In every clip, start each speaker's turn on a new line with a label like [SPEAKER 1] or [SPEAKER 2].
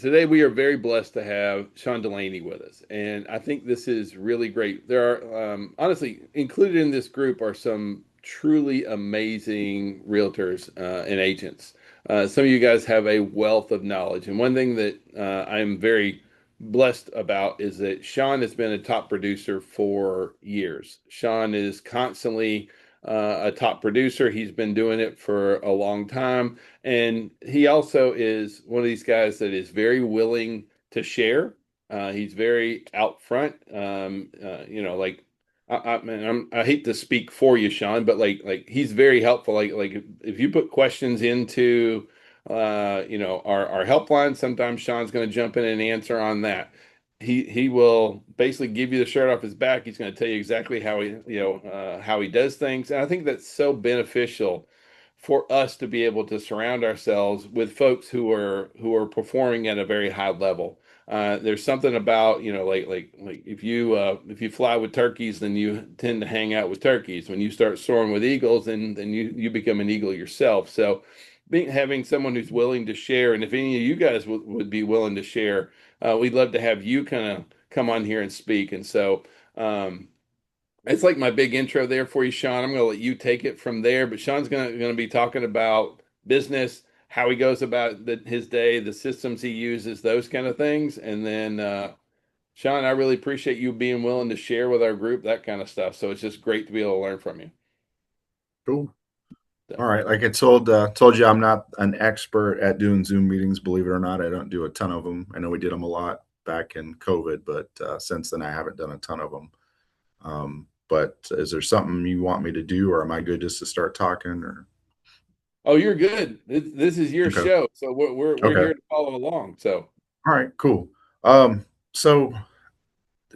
[SPEAKER 1] Today we are very blessed to have Sean Delaney with us, and I think this is really great. There are honestly included in this group are some truly amazing realtors and agents. Some of you guys have a wealth of knowledge, and one thing that I'm very blessed about is that Sean has been a top producer for years. Sean is constantly a top producer. He's been doing it for a long time. And he also is one of these guys that is very willing to share. He's very out front. Like I hate to speak for you, Sean, but like he's very helpful. Like if you put questions into our helpline, sometimes Sean's going to jump in and answer on that. He will basically give you the shirt off his back. He's going to tell you exactly how he does things, and I think that's so beneficial for us to be able to surround ourselves with folks who are performing at a very high level. There's something about like if you fly with turkeys, then you tend to hang out with turkeys. When you start soaring with eagles, then you become an eagle yourself. So, having someone who's willing to share, and if any of you guys would be willing to share, we'd love to have you kind of come on here and speak. And so. It's like my big intro there for you, Sean. I'm going to let you take it from there, but Sean's going to be talking about business, how he goes about his day, the systems he uses, those kind of things. And then, Sean, I really appreciate you being willing to share with our group that kind of stuff. So it's just great to be able to learn from you.
[SPEAKER 2] Cool.
[SPEAKER 1] So,
[SPEAKER 2] All right. Like I told you, I'm not an expert at doing Zoom meetings. Believe it or not, I don't do a ton of them. I know we did them a lot back in COVID, but since then I haven't done a ton of them. But is there something you want me to do, or am I good just to start talking? Or
[SPEAKER 1] oh, you're good. This is your
[SPEAKER 2] okay,
[SPEAKER 1] show, so we're
[SPEAKER 2] okay,
[SPEAKER 1] here to follow along. So,
[SPEAKER 2] all right, cool. So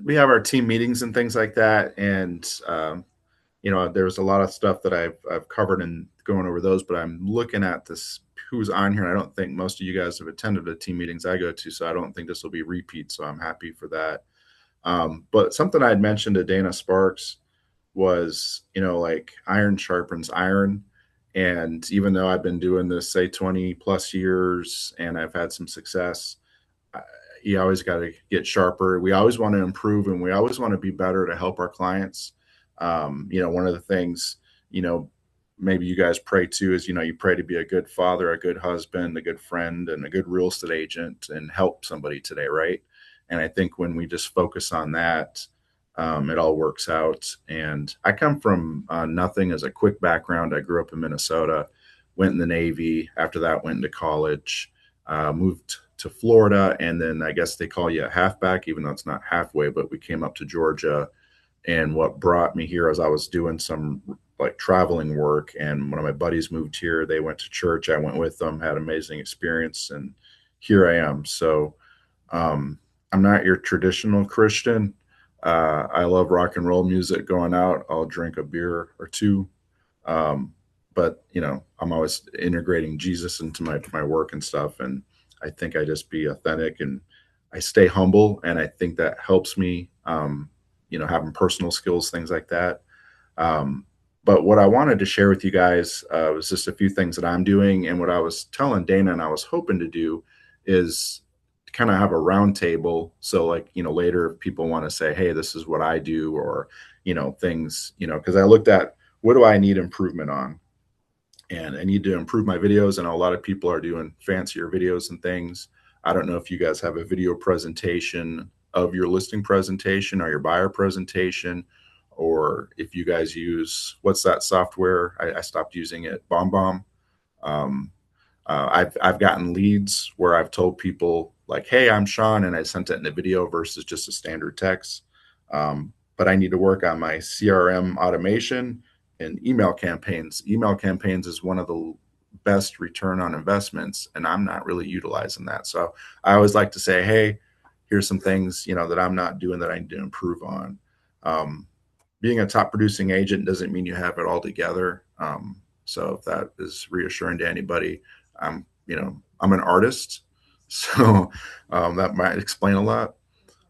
[SPEAKER 2] we have our team meetings and things like that, and there's a lot of stuff that I've covered and going over those, but I'm looking at this who's on here, and I don't think most of you guys have attended the team meetings I go to, so I don't think this will be repeat. So I'm happy for that. But something I had mentioned to Dana Sparks was, like iron sharpens iron. And even though I've been doing this, say, 20 plus years and I've had some success, you always got to get sharper. We always want to improve and we always want to be better to help our clients. One of the things, you know, maybe you guys pray to is, you pray to be a good father, a good husband, a good friend, and a good real estate agent and help somebody today, right? And I think when we just focus on that, it all works out. And I come from nothing as a quick background. I grew up in Minnesota, went in the Navy. After that, went into college, moved to Florida, and then I guess they call you a halfback, even though it's not halfway. But we came up to Georgia, and what brought me here is I was doing some like traveling work, and one of my buddies moved here. They went to church. I went with them, had an amazing experience, and here I am. So um, I'm not your traditional Christian. I love rock and roll music. Going out, I'll drink a beer or two. Um, but I'm always integrating Jesus into my work and stuff. And I think I just be authentic and I stay humble. And I think that helps me, having personal skills, things like that. Um, but what I wanted to share with you guys was just a few things that I'm doing. And what I was telling Dana and I was hoping to do is kind of have a round table. So like, later if people want to say, hey, this is what I do, or, things, because I looked at what do I need improvement on? And I need to improve my videos. I know a lot of people are doing fancier videos and things. I don't know if you guys have a video presentation of your listing presentation or your buyer presentation, or if you guys use what's that software? I stopped using it, BombBomb. Um, I've gotten leads where I've told people like, "Hey, I'm Sean," and I sent it in a video versus just a standard text. But I need to work on my CRM automation and email campaigns. Email campaigns is one of the best return on investments, and I'm not really utilizing that. So I always like to say, "Hey, here's some things that I'm not doing that I need to improve on." Um, Being a top producing agent doesn't mean you have it all together. So if that is reassuring to anybody, I'm an artist, so that might explain a lot.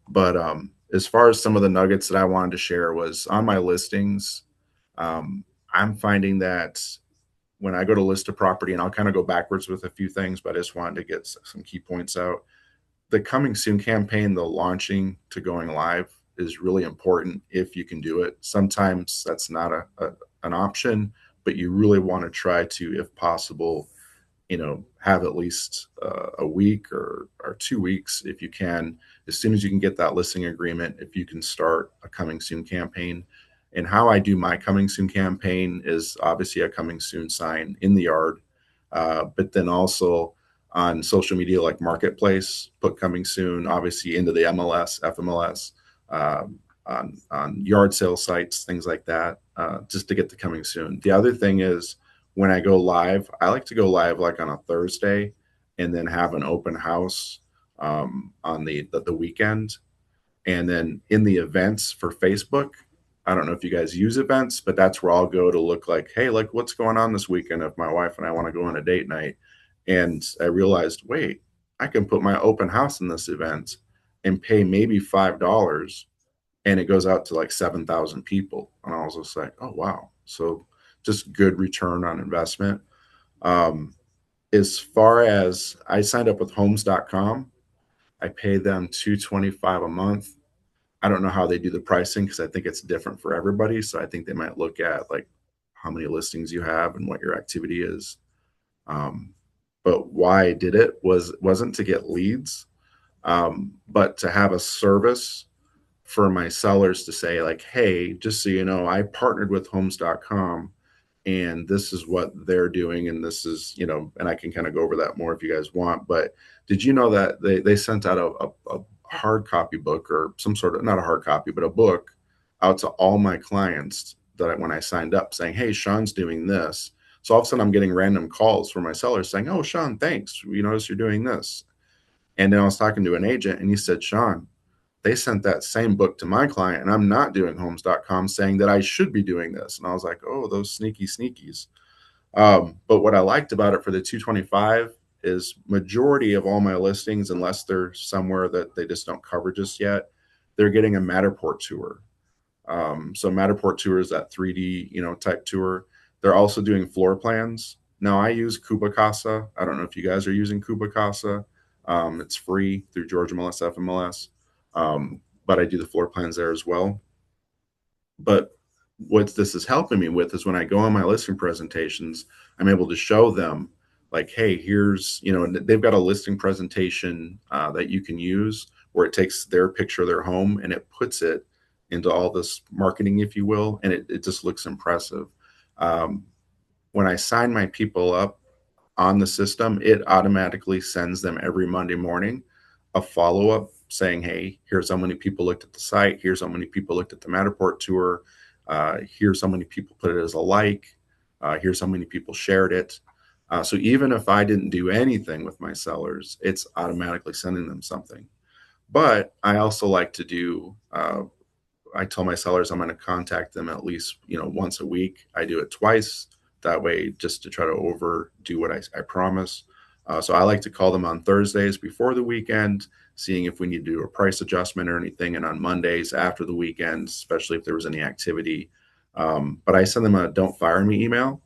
[SPEAKER 2] But as far as some of the nuggets that I wanted to share was on my listings, um, I'm finding that when I go to list a property, and I'll kind of go backwards with a few things, but I just wanted to get some key points out. the coming soon campaign, the launching to going live is really important if you can do it. Sometimes that's not an option, but you really want to try to, if possible, have at least a week or 2 weeks if you can. As soon as you can get that listing agreement, if you can start a coming soon campaign. And how I do my coming soon campaign is obviously a coming soon sign in the yard, but then also on social media like Marketplace, put coming soon, obviously into the MLS, FMLS, on yard sale sites, things like that, just to get the coming soon. The other thing is when I go live, I like to go live like on a Thursday and then have an open house on the weekend. And then in the events for Facebook, I don't know if you guys use events, but that's where I'll go to look like, hey, like what's going on this weekend if my wife and I want to go on a date night. And I realized, wait, I can put my open house in this event and pay maybe $5 and it goes out to like 7,000 people. And I was just like, oh, wow. So just good return on investment. Um, as far as I signed up with homes.com, I pay them $225 a month. I don't know how they do the pricing because I think it's different for everybody. So I think they might look at like how many listings you have and what your activity is. Um, but why I did it wasn't to get leads, but to have a service for my sellers to say like, hey, just so you know, I partnered with homes.com and this is what they're doing. And this is, and I can kind of go over that more if you guys want, but did you know that they sent out a hard copy book or some sort of, not a hard copy, but a book out to all my clients that when I signed up saying, hey, Sean's doing this. So all of a sudden I'm getting random calls from my sellers saying, oh, Sean, thanks. We noticed you're doing this. And then I was talking to an agent and he said, Sean, they sent that same book to my client and I'm not doing homes.com saying that I should be doing this. And I was like, oh, those sneaky sneakies. But what I liked about it for the 225 is majority of all my listings, unless they're somewhere that they just don't cover just yet, they're getting a Matterport tour. So Matterport tour is that 3D, type tour. They're also doing floor plans. Now I use Kubacasa. I don't know if you guys are using Kubacasa. It's free through Georgia MLS, FMLS. But I do the floor plans there as well. But what this is helping me with is when I go on my listing presentations, I'm able to show them like, hey, here's, they've got a listing presentation that you can use where it takes their picture of their home and it puts it into all this marketing, if you will, and it just looks impressive. When I sign my people up on the system, it automatically sends them every Monday morning a follow-up saying, hey, here's how many people looked at the site. Here's how many people looked at the Matterport tour. Here's how many people put it as a like. Here's how many people shared it. So even if I didn't do anything with my sellers, it's automatically sending them something. But I also like to do, I tell my sellers I'm going to contact them at least, once a week. I do it twice. That way, just to try to overdo what I promise. So I like to call them on Thursdays before the weekend, seeing if we need to do a price adjustment or anything, and on Mondays after the weekend, especially if there was any activity. But I send them a don't fire me email.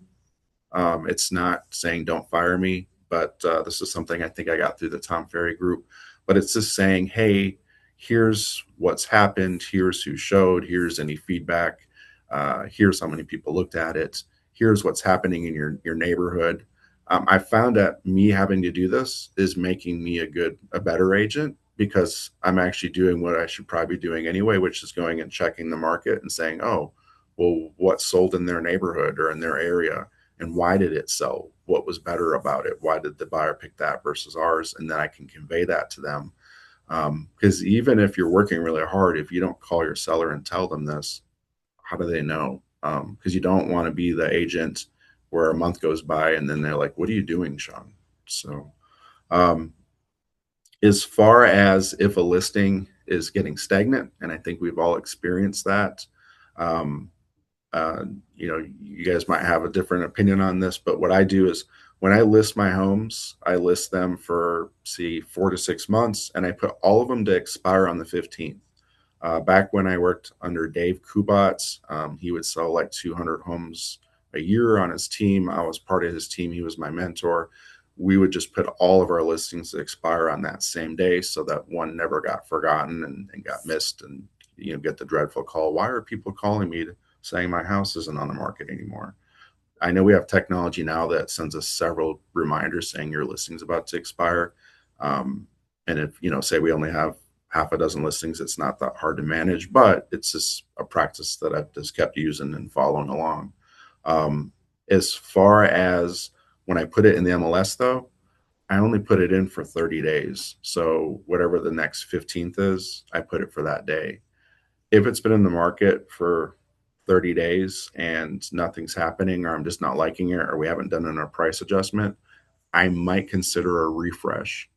[SPEAKER 2] It's not saying don't fire me, but this is something I think I got through the Tom Ferry group. But it's just saying, hey, here's what's happened. Here's who showed. Here's any feedback. Here's how many people looked at it. Here's what's happening in your neighborhood. I found that me having to do this is making me a better agent because I'm actually doing what I should probably be doing anyway, which is going and checking the market and saying, oh, well, what sold in their neighborhood or in their area and why did it sell? What was better about it? Why did the buyer pick that versus ours? And then I can convey that to them. Because even if you're working really hard, if you don't call your seller and tell them this, how do they know? Because you don't want to be the agent where a month goes by and then they're like, what are you doing, Sean? So as far as if a listing is getting stagnant, and I think we've all experienced that, um, you guys might have a different opinion on this, but what I do is when I list my homes, I list them for 4 to 6 months, and I put all of them to expire on the 15th. Back when I worked under Dave Kubatz, he would sell like 200 homes a year on his team. I was part of his team. He was my mentor. we would just put all of our listings to expire on that same day so that one never got forgotten and got missed, and get the dreadful call, why are people calling me saying my house isn't on the market anymore? I know we have technology now that sends us several reminders saying your listing's about to expire. And if, say we only have half a dozen listings, it's not that hard to manage, but it's just a practice that I've just kept using and following along. As far as when I put it in the MLS, though, I only put it in for 30 days. So whatever the next 15th is, I put it for that day. If it's been in the market for 30 days and nothing's happening, or I'm just not liking it, or we haven't done a price adjustment, I might consider a refresh.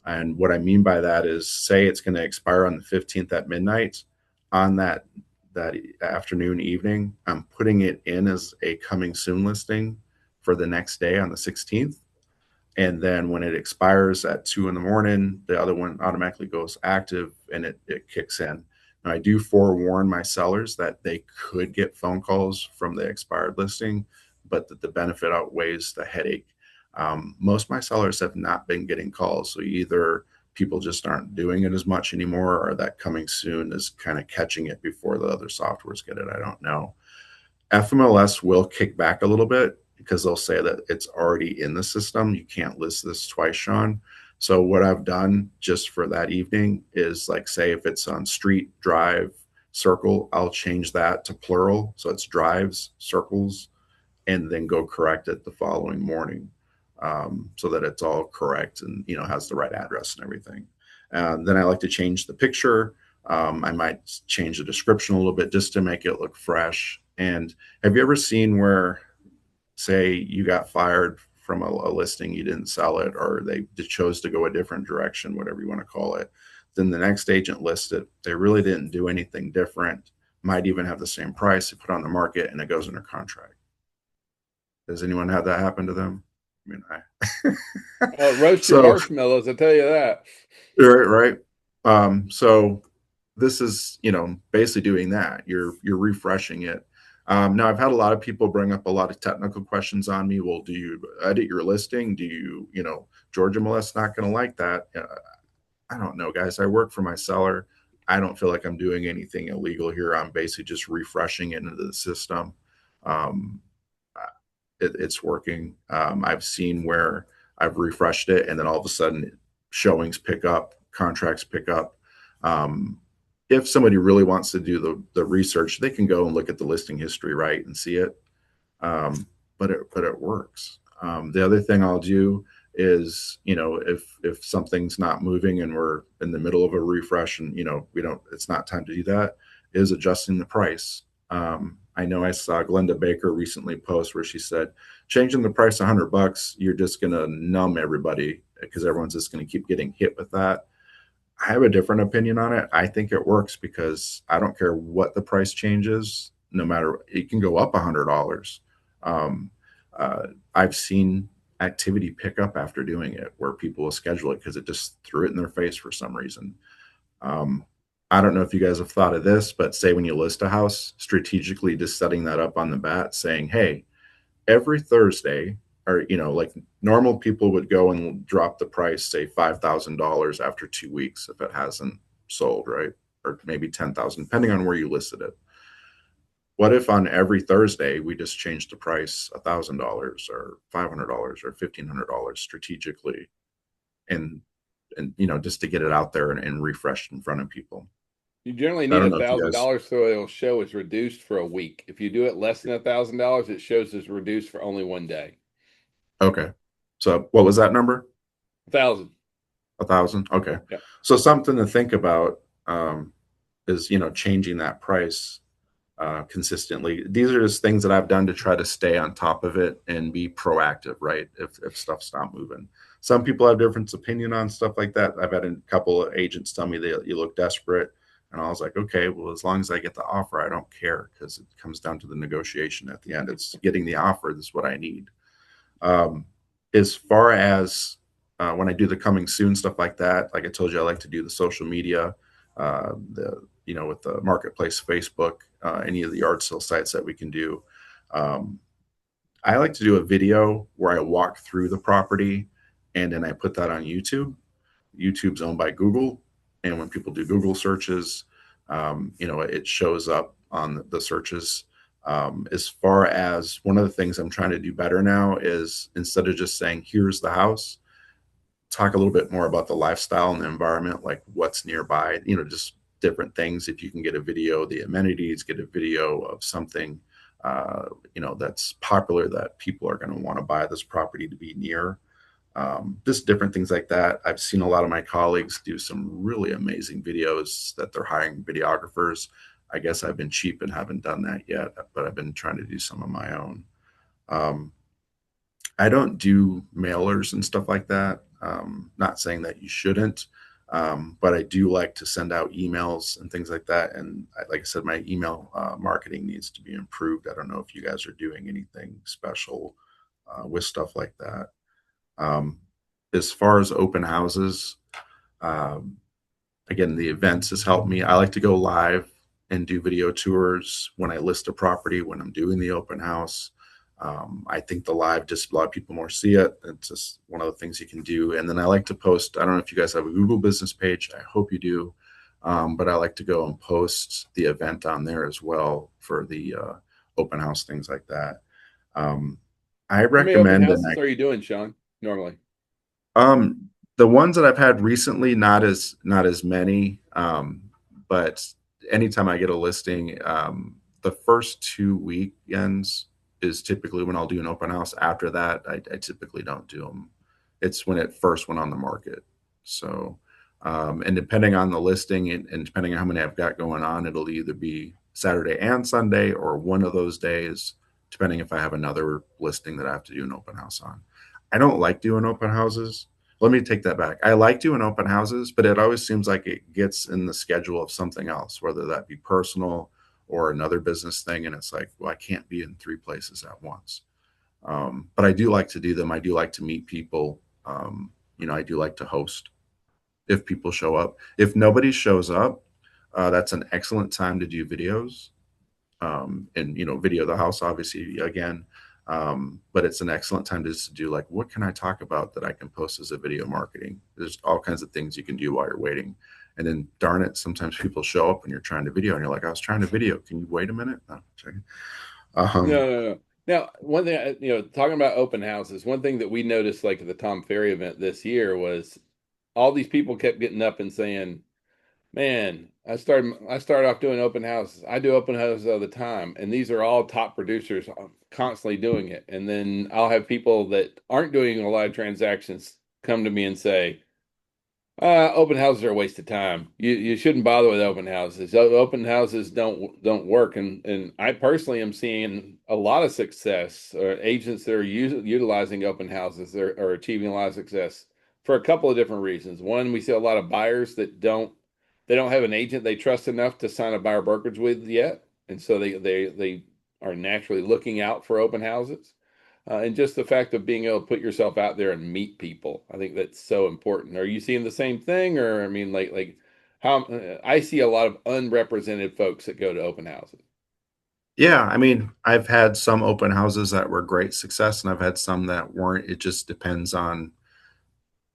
[SPEAKER 2] And what I mean by that is, say it's going to expire on the 15th at midnight. On that afternoon, evening, I'm putting it in as a coming soon listing for the next day on the 16th. And then when it expires at 2 in the morning, the other one automatically goes active and it kicks in. Now, I do forewarn my sellers that they could get phone calls from the expired listing, but that the benefit outweighs the headache. Most of my sellers have not been getting calls. So either people just aren't doing it as much anymore, or that coming soon is kind of catching it before the other softwares get it. I don't know. FMLS will kick back a little bit because they'll say that it's already in the system. You can't list this twice, Sean. So what I've done just for that evening is, like, say if it's on street, drive, circle, I'll change that to plural. So it's drives, circles, and then go correct it the following morning, so that it's all correct and, has the right address and everything. Then I like to change the picture. I might change the description a little bit just to make it look fresh. And have you ever seen where, say, you got fired from a listing, you didn't sell it, or they chose to go a different direction, whatever you want to call it. Then the next agent listed, they really didn't do anything different, might even have the same price, they put on the market, and it goes under contract. Does anyone have that happen to them? I mean,
[SPEAKER 1] Roasted
[SPEAKER 2] so
[SPEAKER 1] marshmallows, I tell you that.
[SPEAKER 2] right. So this is, basically doing that. You're refreshing it. Now, I've had a lot of people bring up a lot of technical questions on me. Well, do you edit your listing? Do you, Georgia MLS not going to like that? I don't know, guys. I work for my seller. I don't feel like I'm doing anything illegal here. I'm basically just refreshing it into the system. Um, it's working. I've seen where I've refreshed it, and then all of a sudden showings pick up, contracts pick up. If somebody really wants to do the research, they can go and look at the listing history, right, and see it. But it works. The other thing I'll do is, if something's not moving and we're in the middle of a refresh and, it's not time to do that, is adjusting the price. I know I saw Glenda Baker recently post where she said, changing the price $100, you're just going to numb everybody because everyone's just going to keep getting hit with that. I have a different opinion on it. I think it works because I don't care what the price changes, no matter, it can go up $100. I've seen activity pick up after doing it where people will schedule it because it just threw it in their face for some reason. I don't know if you guys have thought of this, but say when you list a house, strategically just setting that up on the bat, saying, hey, every Thursday, or, like normal people would go and drop the price, say $5,000 after 2 weeks if it hasn't sold, right? Or maybe 10,000, depending on where you listed it. What if on every Thursday we just changed the price $1,000 or $500 or $1,500 strategically, and just to get it out there and refreshed in front of people.
[SPEAKER 1] You generally
[SPEAKER 2] I
[SPEAKER 1] need
[SPEAKER 2] don't
[SPEAKER 1] a
[SPEAKER 2] know if you
[SPEAKER 1] thousand
[SPEAKER 2] guys.
[SPEAKER 1] dollars so it'll show as reduced for a week. If you do it less than $1,000, it shows as reduced for only one day.
[SPEAKER 2] Okay. So what was that number?
[SPEAKER 1] 1,000.
[SPEAKER 2] 1,000. Okay.
[SPEAKER 1] Yeah.
[SPEAKER 2] So something to think about, is, changing that price consistently. These are just things that I've done to try to stay on top of it and be proactive, right? If stuff's not moving. Some people have different opinion on stuff like that. I've had a couple of agents tell me that you look desperate. And I was like, okay, well, as long as I get the offer, I don't care, because it comes down to the negotiation at the end. It's getting the offer. That's what I need. As far as when I do the coming soon stuff like that, like I told you, I like to do the social media, with the marketplace, Facebook, any of the yard sale sites that we can do. I like to do a video where I walk through the property and then I put that on YouTube. YouTube's owned by Google, and when people do Google searches, it shows up on the searches. As far as one of the things I'm trying to do better now is instead of just saying here's the house, talk a little bit more about the lifestyle and the environment, like what's nearby, just different things. If you can get a video of the amenities, get a video of something, that's popular that people are going to want to buy this property to be near. Just different things like that. I've seen a lot of my colleagues do some really amazing videos that they're hiring videographers. I guess I've been cheap and haven't done that yet, but I've been trying to do some of my own. Um, I don't do mailers and stuff like that. Not saying that you shouldn't, but I do like to send out emails and things like that. And like I said, my email marketing needs to be improved. I don't know if you guys are doing anything special with stuff like that. Um, as far as open houses, um, again, the events has helped me. I like to go live and do video tours when I list a property, when I'm doing the open house. I think the live just a lot of people more see it. It's just one of the things you can do. And then I like to post. I don't know if you guys have a Google business page. I hope you do. But I like to go and post the event on there as well for the open house, things like that. Um, I
[SPEAKER 1] How many open
[SPEAKER 2] recommend, and
[SPEAKER 1] houses are you doing, Sean, normally?
[SPEAKER 2] the ones that I've had recently, not as many. But anytime I get a listing, the first 2 weekends is typically when I'll do an open house. After that, I typically don't do them. It's when it first went on the market. So, and depending on the listing and depending on how many I've got going on, it'll either be Saturday and Sunday or one of those days, depending if I have another listing that I have to do an open house on. I don't like doing open houses. Let me take that back. I like doing open houses, but it always seems like it gets in the schedule of something else, whether that be personal or another business thing. And it's like, well, I can't be in three places at once. But I do like to do them. I do like to meet people. I do like to host if people show up. If nobody shows up, that's an excellent time to do videos, and video the house obviously again. But it's an excellent time to just do like, what can I talk about that I can post as a video marketing? There's all kinds of things you can do while you're waiting. And then darn it, sometimes people show up and you're trying to video and you're like, I was trying to video, can you wait a minute? No, um,
[SPEAKER 1] No, no, no. Now, one thing, talking about open houses, one thing that we noticed, like at the Tom Ferry event this year, was all these people kept getting up and saying, "Man, I started off doing open houses. I do open houses all the time, and these are all top producers constantly doing it." And then I'll have people that aren't doing a lot of transactions come to me and say, open houses are a waste of time. You shouldn't bother with open houses. Open houses don't work. And I personally am seeing a lot of success. Agents that are utilizing open houses are achieving a lot of success for a couple of different reasons. One, we see a lot of buyers that they don't have an agent they trust enough to sign a buyer brokerage with yet, and so they are naturally looking out for open houses. And just the fact of being able to put yourself out there and meet people, I think that's so important. Are you seeing the same thing, or I mean, like how I see a lot of unrepresented folks that go to open houses.
[SPEAKER 2] yeah, I mean, I've had some open houses that were great success and I've had some that weren't. It just depends on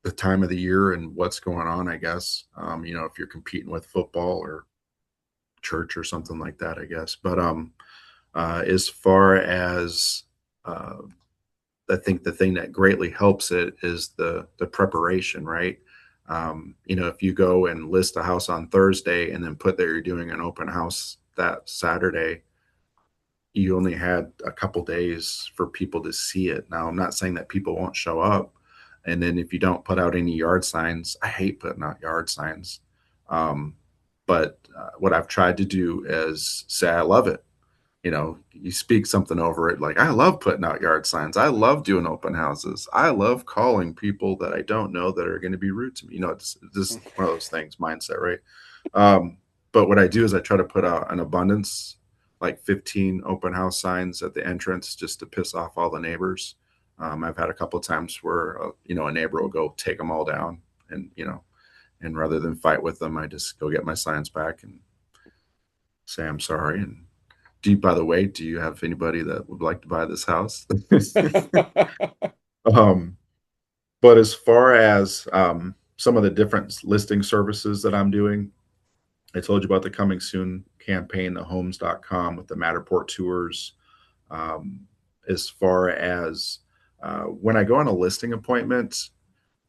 [SPEAKER 2] the time of the year and what's going on, I guess. If you're competing with football or church or something like that, I guess. But as far as uh, I think the thing that greatly helps it is the preparation, right? If you go and list a house on Thursday and then put that you're doing an open house that Saturday, you only had a couple days for people to see it. Now, I'm not saying that people won't show up. And then if you don't put out any yard signs, I hate putting out yard signs. Um, but what I've tried to do is say, I love it. You speak something over it. Like, I love putting out yard signs. I love doing open houses. I love calling people that I don't know that are going to be rude to me. It's just one of those things, mindset, right? But what I do is I try to put out an abundance, like 15 open house signs at the entrance just to piss off all the neighbors. I've had a couple of times where, a neighbor will go take them all down and rather than fight with them, I just go get my signs back and say, I'm sorry. And By the way, do you have anybody that would like to buy this house? um, but as far as some of the different listing services that I'm doing, I told you about the coming soon campaign, the homes.com with the Matterport tours. Um, as far as when I go on a listing appointment,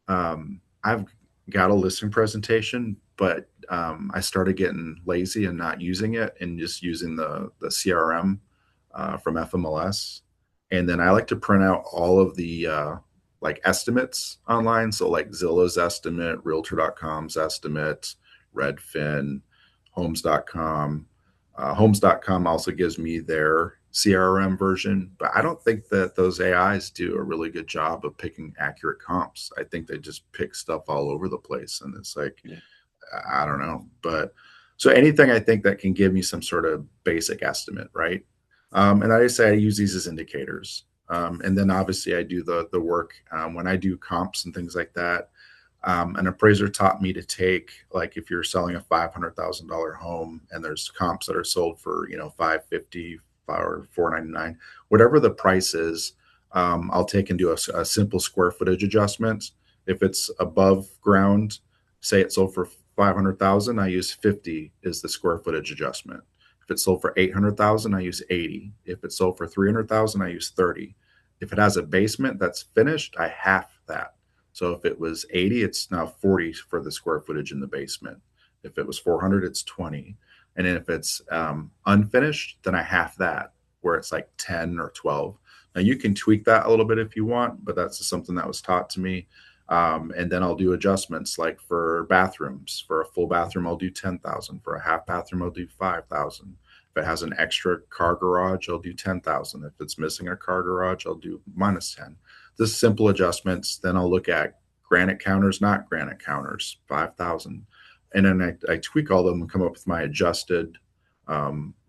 [SPEAKER 2] I've got a listing presentation, but I started getting lazy and not using it and just using the CRM from FMLS. And then I like to print out all of the like estimates online. So like Zillow's estimate, Realtor.com's estimate, Redfin, Homes.com. Homes.com also gives me their CRM version, but I don't think that those AIs do a really good job of picking accurate comps. I think they just pick stuff all over the place. And it's like,
[SPEAKER 1] Yeah.
[SPEAKER 2] I don't know. But so anything I think that can give me some sort of basic estimate, right? And I say I use these as indicators. And then obviously I do the work when I do comps and things like that. An appraiser taught me to take, like, if you're selling a $500,000 home and there's comps that are sold for 550 or 499, whatever the price is, I'll take and do a simple square footage adjustment. If it's above ground, say it sold for 500,000, I use 50 is the square footage adjustment. If it's sold for 800,000, I use 80. If it's sold for 300,000, I use 30. If it has a basement that's finished, I half that. So if it was 80, it's now 40 for the square footage in the basement. If it was 400, it's 20. And then if it's unfinished, then I half that, where it's like 10 or 12. Now you can tweak that a little bit if you want, but that's something that was taught to me. And then I'll do adjustments like for bathrooms. For a full bathroom, I'll do 10,000. For a half bathroom, I'll do 5,000. If it has an extra car garage, I'll do 10,000. If it's missing a car garage, I'll do minus 10. This simple adjustments. Then I'll look at granite counters, not granite counters, 5,000. And then I tweak all of them and come up with my adjusted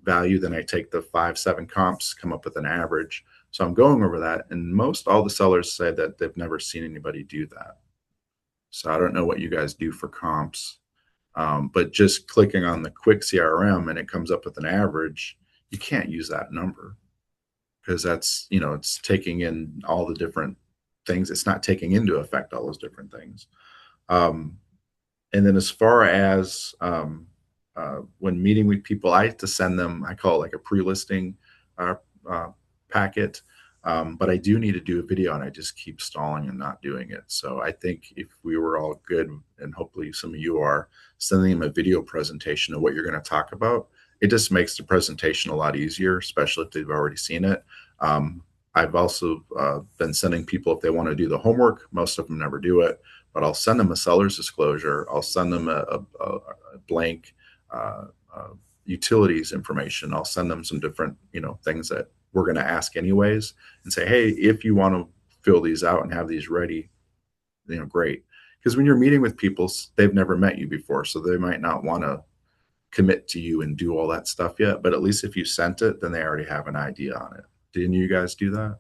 [SPEAKER 2] value. Then I take the 5, 7 comps, come up with an average. So I'm going over that. And most all the sellers say that they've never seen anybody do that. So I don't know what you guys do for comps. But just clicking on the quick CRM and it comes up with an average, you can't use that number because that's, it's taking in all the different things. It's not taking into effect all those different things. Um, and then as far as when meeting with people, I have to send them, I call it like a pre-listing uh, uh, packet. But I do need to do a video and I just keep stalling and not doing it. So I think if we were all good, and hopefully some of you are, sending them a video presentation of what you're going to talk about, it just makes the presentation a lot easier, especially if they've already seen it. I've also been sending people, if they want to do the homework, most of them never do it, but I'll send them a seller's disclosure. I'll send them a blank utilities information. I'll send them some different, things that we're going to ask anyways, and say, hey, if you want to fill these out and have these ready, great. Because when you're meeting with people, they've never met you before, so they might not want to commit to you and do all that stuff yet. But at least if you sent it, then they already have an idea on it. Didn't you guys do that?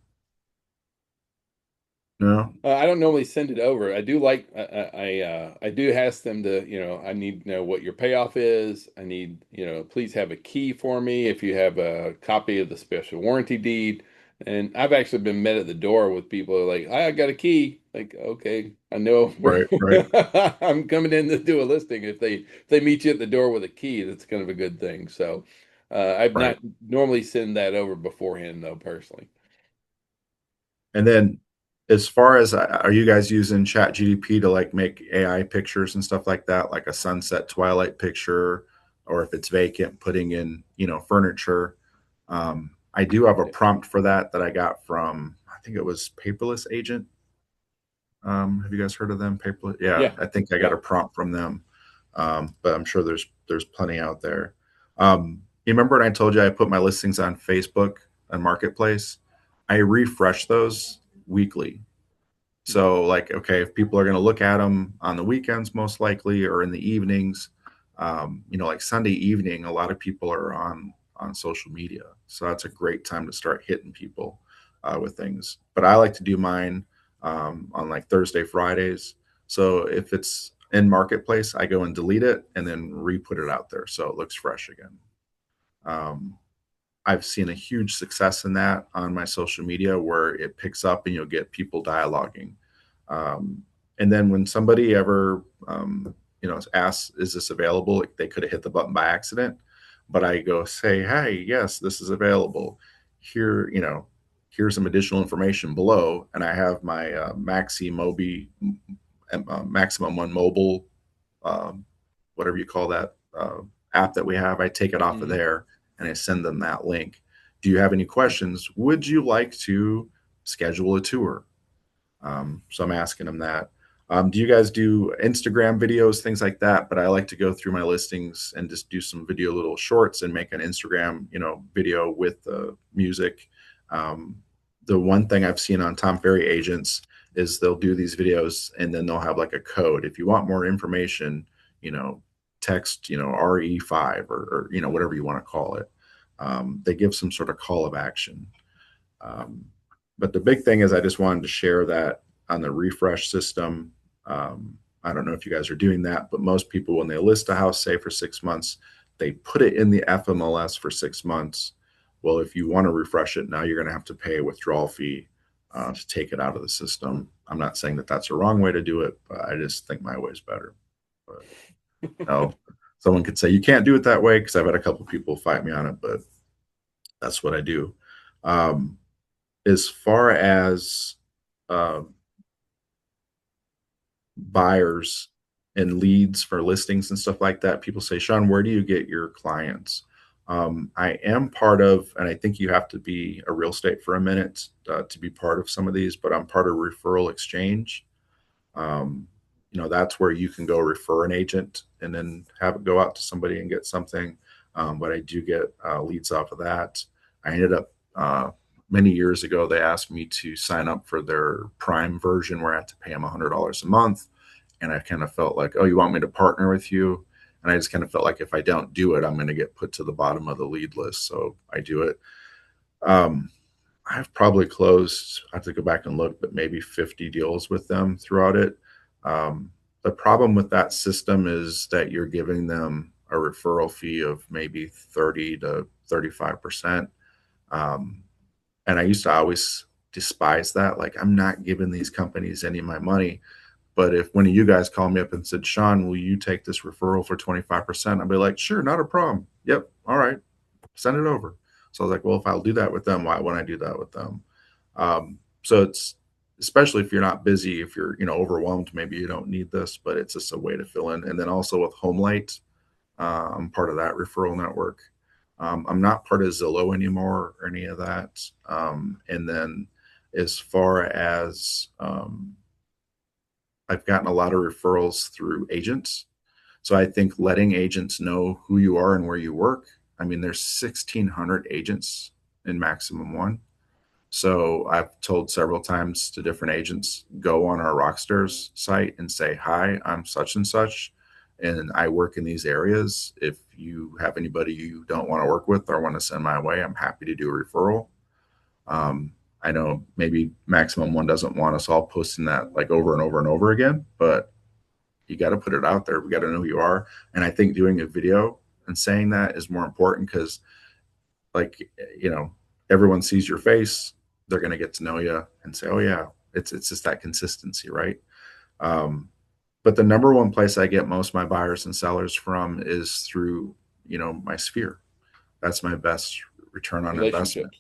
[SPEAKER 2] No?
[SPEAKER 1] I don't normally send it over. I do like I do ask them to, I need to know what your payoff is. I need, please have a key for me if you have a copy of the special warranty deed. And I've actually been met at the door with people who are like, I got a key. Like, okay, I know
[SPEAKER 2] Right, right,
[SPEAKER 1] I'm coming in to do a listing. If they meet you at the door with a key, that's kind of a good thing. So I've
[SPEAKER 2] right.
[SPEAKER 1] not normally send that over beforehand though, personally.
[SPEAKER 2] And then as far as are you guys using Chat GDP to like make AI pictures and stuff like that, like a sunset twilight picture, or if it's vacant, putting in, furniture? I do have a prompt for that I got from, I think it was Paperless Agent. Have you guys heard of them? Paperless? Yeah,
[SPEAKER 1] Yeah,
[SPEAKER 2] I think I got
[SPEAKER 1] yeah.
[SPEAKER 2] a prompt from them. But I'm sure there's plenty out there. You remember when I told you I put my listings on Facebook and Marketplace? I refresh those weekly. So, like, okay, if people are going to look at them on the weekends, most likely, or in the evenings, like Sunday evening, a lot of people are on social media, so that's a great time to start hitting people with things. But I like to do mine on like Thursday, Fridays. So if it's in Marketplace, I go and delete it and then re-put it out there so it looks fresh again. Um, I've seen a huge success in that on my social media where it picks up and you'll get people dialoguing. Um, and then when somebody ever, asks, is this available? Like, they could have hit the button by accident, but I go say, hey, yes, this is available. Here, here's some additional information below. And I have my Maxi Mobi, Maximum One mobile, um, whatever you call that app that we have. I take it off of
[SPEAKER 1] Mhm.
[SPEAKER 2] there and I send them that link. Do you have any questions? Would you like to schedule a tour? So I'm asking them that. Do you guys do Instagram videos, things like that? But I like to go through my listings and just do some video little shorts and make an Instagram, video with the music. Um, the one thing I've seen on Tom Ferry agents is they'll do these videos and then they'll have like a code. If you want more information, you know, text, RE5 or whatever you want to call it. They give some sort of call of action. Um, but the big thing is I just wanted to share that on the refresh system. I don't know if you guys are doing that, but most people, when they list a house, say for 6 months, they put it in the FMLS for 6 months. Well, if you want to refresh it now, you're going to have to pay a withdrawal fee to take it out of the system. I'm not saying that that's a wrong way to do it, but I just think my way is better. But no, someone could say you can't do it that way because I've had a couple people fight me on it, but that's what I do. Um, as far as uh, buyers and leads for listings and stuff like that, people say, Sean, where do you get your clients? I am part of, and I think you have to be a real estate for a minute to be part of some of these, but I'm part of Referral Exchange. Um, that's where you can go refer an agent and then have it go out to somebody and get something. But I do get leads off of that. I ended up many years ago, they asked me to sign up for their Prime version where I had to pay them $100 a month. And I kind of felt like, oh, you want me to partner with you? And I just kind of felt like if I don't do it, I'm going to get put to the bottom of the lead list. So I do it. Um, I've probably closed, I have to go back and look, but maybe 50 deals with them throughout it. Um, the problem with that system is that you're giving them a referral fee of maybe 30 to 35%. Um, and I used to always despise that. Like, I'm not giving these companies any of my money. But if one of you guys called me up and said, Sean, will you take this referral for 25%? I'd be like, sure, not a problem. Yep. All right. Send it over. So I was like, well, if I'll do that with them, why wouldn't I do that with them? So it's, especially if you're not busy, if you're, overwhelmed, maybe you don't need this, but it's just a way to fill in. And then also with HomeLight, I'm part of that referral network. I'm not part of Zillow anymore or any of that. And then as far as I've gotten a lot of referrals through agents. So I think letting agents know who you are and where you work. I mean, there's 1,600 agents in Maximum One. So I've told several times to different agents, go on our Rockstars site and say, hi, I'm such and such, and I work in these areas. If you have anybody you don't want to work with or want to send my way, I'm happy to do a referral. I know maybe Maximum One doesn't want us all posting that like over and over and over again, but you got to put it out there. We got to know who you are. And I think doing a video and saying that is more important because, like, everyone sees your face. They're going to get to know you and say, oh, yeah, it's just that consistency, right? Um, but the number one place I get most of my buyers and sellers from is through, my sphere. That's my best return on investment.
[SPEAKER 1] Relationships.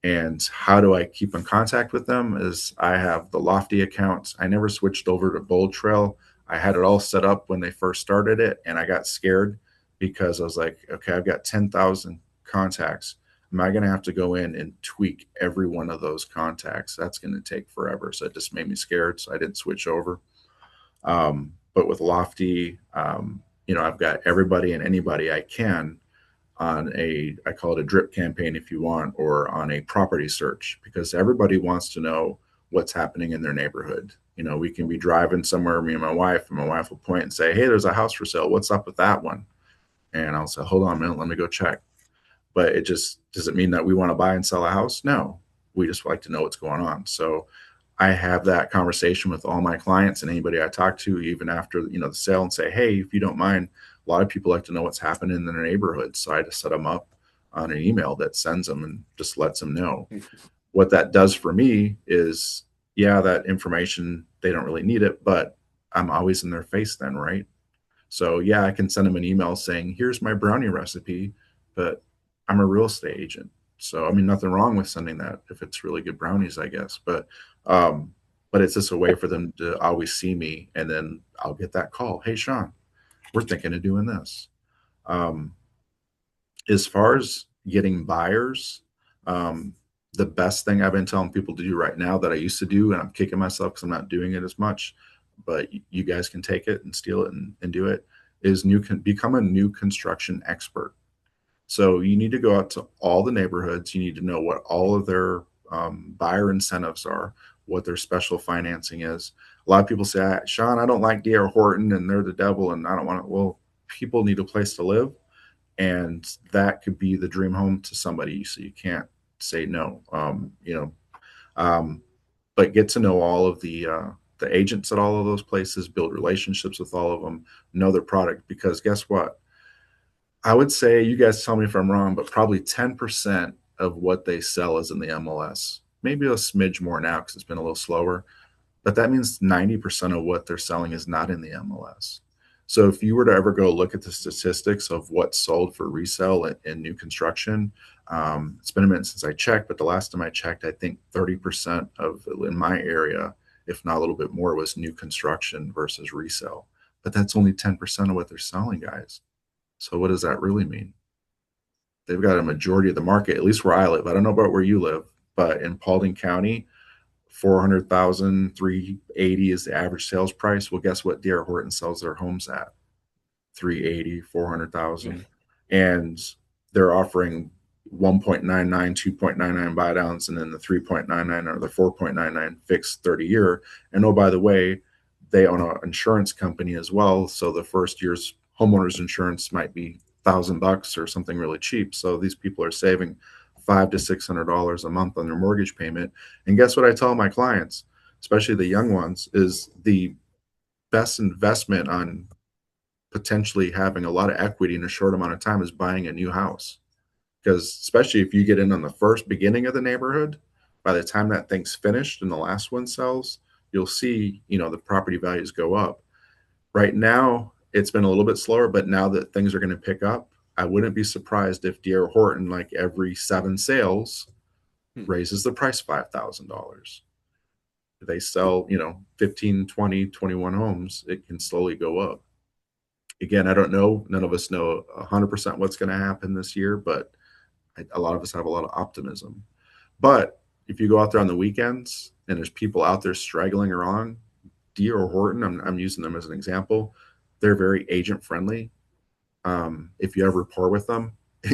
[SPEAKER 2] And how do I keep in contact with them is I have the Lofty account. I never switched over to Bold Trail. I had it all set up when they first started it, and I got scared because I was like, okay, I've got 10,000 contacts. Am I going to have to go in and tweak every one of those contacts? That's going to take forever. So it just made me scared. So I didn't switch over. But with Lofty, I've got everybody and anybody I can on I call it a drip campaign if you want, or on a property search, because everybody wants to know what's happening in their neighborhood. We can be driving somewhere, me and my wife will point and say, hey, there's a house for sale. What's up with that one? And I'll say, hold on a minute, let me go check. But it just doesn't mean that we want to buy and sell a house. No, we just like to know what's going on. So I have that conversation with all my clients and anybody I talk to, even after the sale, and say, hey, if you don't mind, a lot of people like to know what's happening in their neighborhood. So I just set them up. on an email that sends them and just lets them know. What that does for me is, yeah, that information, they don't really need it, but I'm always in their face then, right? So yeah, I can send them an email saying, here's my brownie recipe, but I'm a real estate agent. So I mean, nothing wrong with sending that if it's really good brownies, I guess. Um, but it's just a way for them to always see me, and then I'll get that call. Hey, Sean, we're thinking of doing this. Um, as far as getting buyers, um, the best thing I've been telling people to do right now that I used to do, and I'm kicking myself because I'm not doing it as much, but you guys can take it and steal it and do it, is become a new construction expert. So you need to go out to all the neighborhoods. You need to know what all of their buyer incentives are, what their special financing is. A lot of people say, Sean, I don't like D.R. Horton and they're the devil and I don't want to. Well, people need a place to live, and that could be the dream home to somebody. So you can't say no. Um, but get to know all of the agents at all of those places, build relationships with all of them, know their product. Because guess what? I would say, you guys tell me if I'm wrong, but probably 10% of what they sell is in the MLS. Maybe a smidge more now because it's been a little slower, but that means 90% of what they're selling is not in the MLS. So if you were to ever go look at the statistics of what's sold for resale in new construction, it's been a minute since I checked, but the last time I checked, I think 30% of in my area, if not a little bit more, was new construction versus resale. But that's only 10% of what they're selling, guys. So what does that really mean? They've got a majority of the market, at least where I live. I don't know about where you live, but in Paulding County, 400,000, 380 is the average sales price. Well, guess what D.R. Horton sells their homes at? 380, 400,000. And they're offering 1.99, 2.99 buy downs, and then the 3.99 or the 4.99 fixed 30-year. And oh, by the way, they own an insurance company as well. So the first year's homeowner's insurance might be $1,000 or something really cheap. So these people are saving $500 to $600 a month on their mortgage payment. And guess what I tell my clients, especially the young ones, is the best investment on potentially having a lot of equity in a short amount of time is buying a new house. Because especially if you get in on the first beginning of the neighborhood, by the time that thing's finished and the last one sells, you'll see, the property values go up. Right now, it's been a little bit slower, but now that things are going to pick up, I wouldn't be surprised if D.R. Horton, like every 7 sales, raises the price $5,000. They sell, 15, 20, 21 homes, it can slowly go up. Again, I don't know. None of us know 100% what's going to happen this year, but a lot of us have a lot of optimism. But if you go out there on the weekends and there's people out there straggling along, D.R. Horton, I'm using them as an example, they're very agent friendly. If you have rapport with them,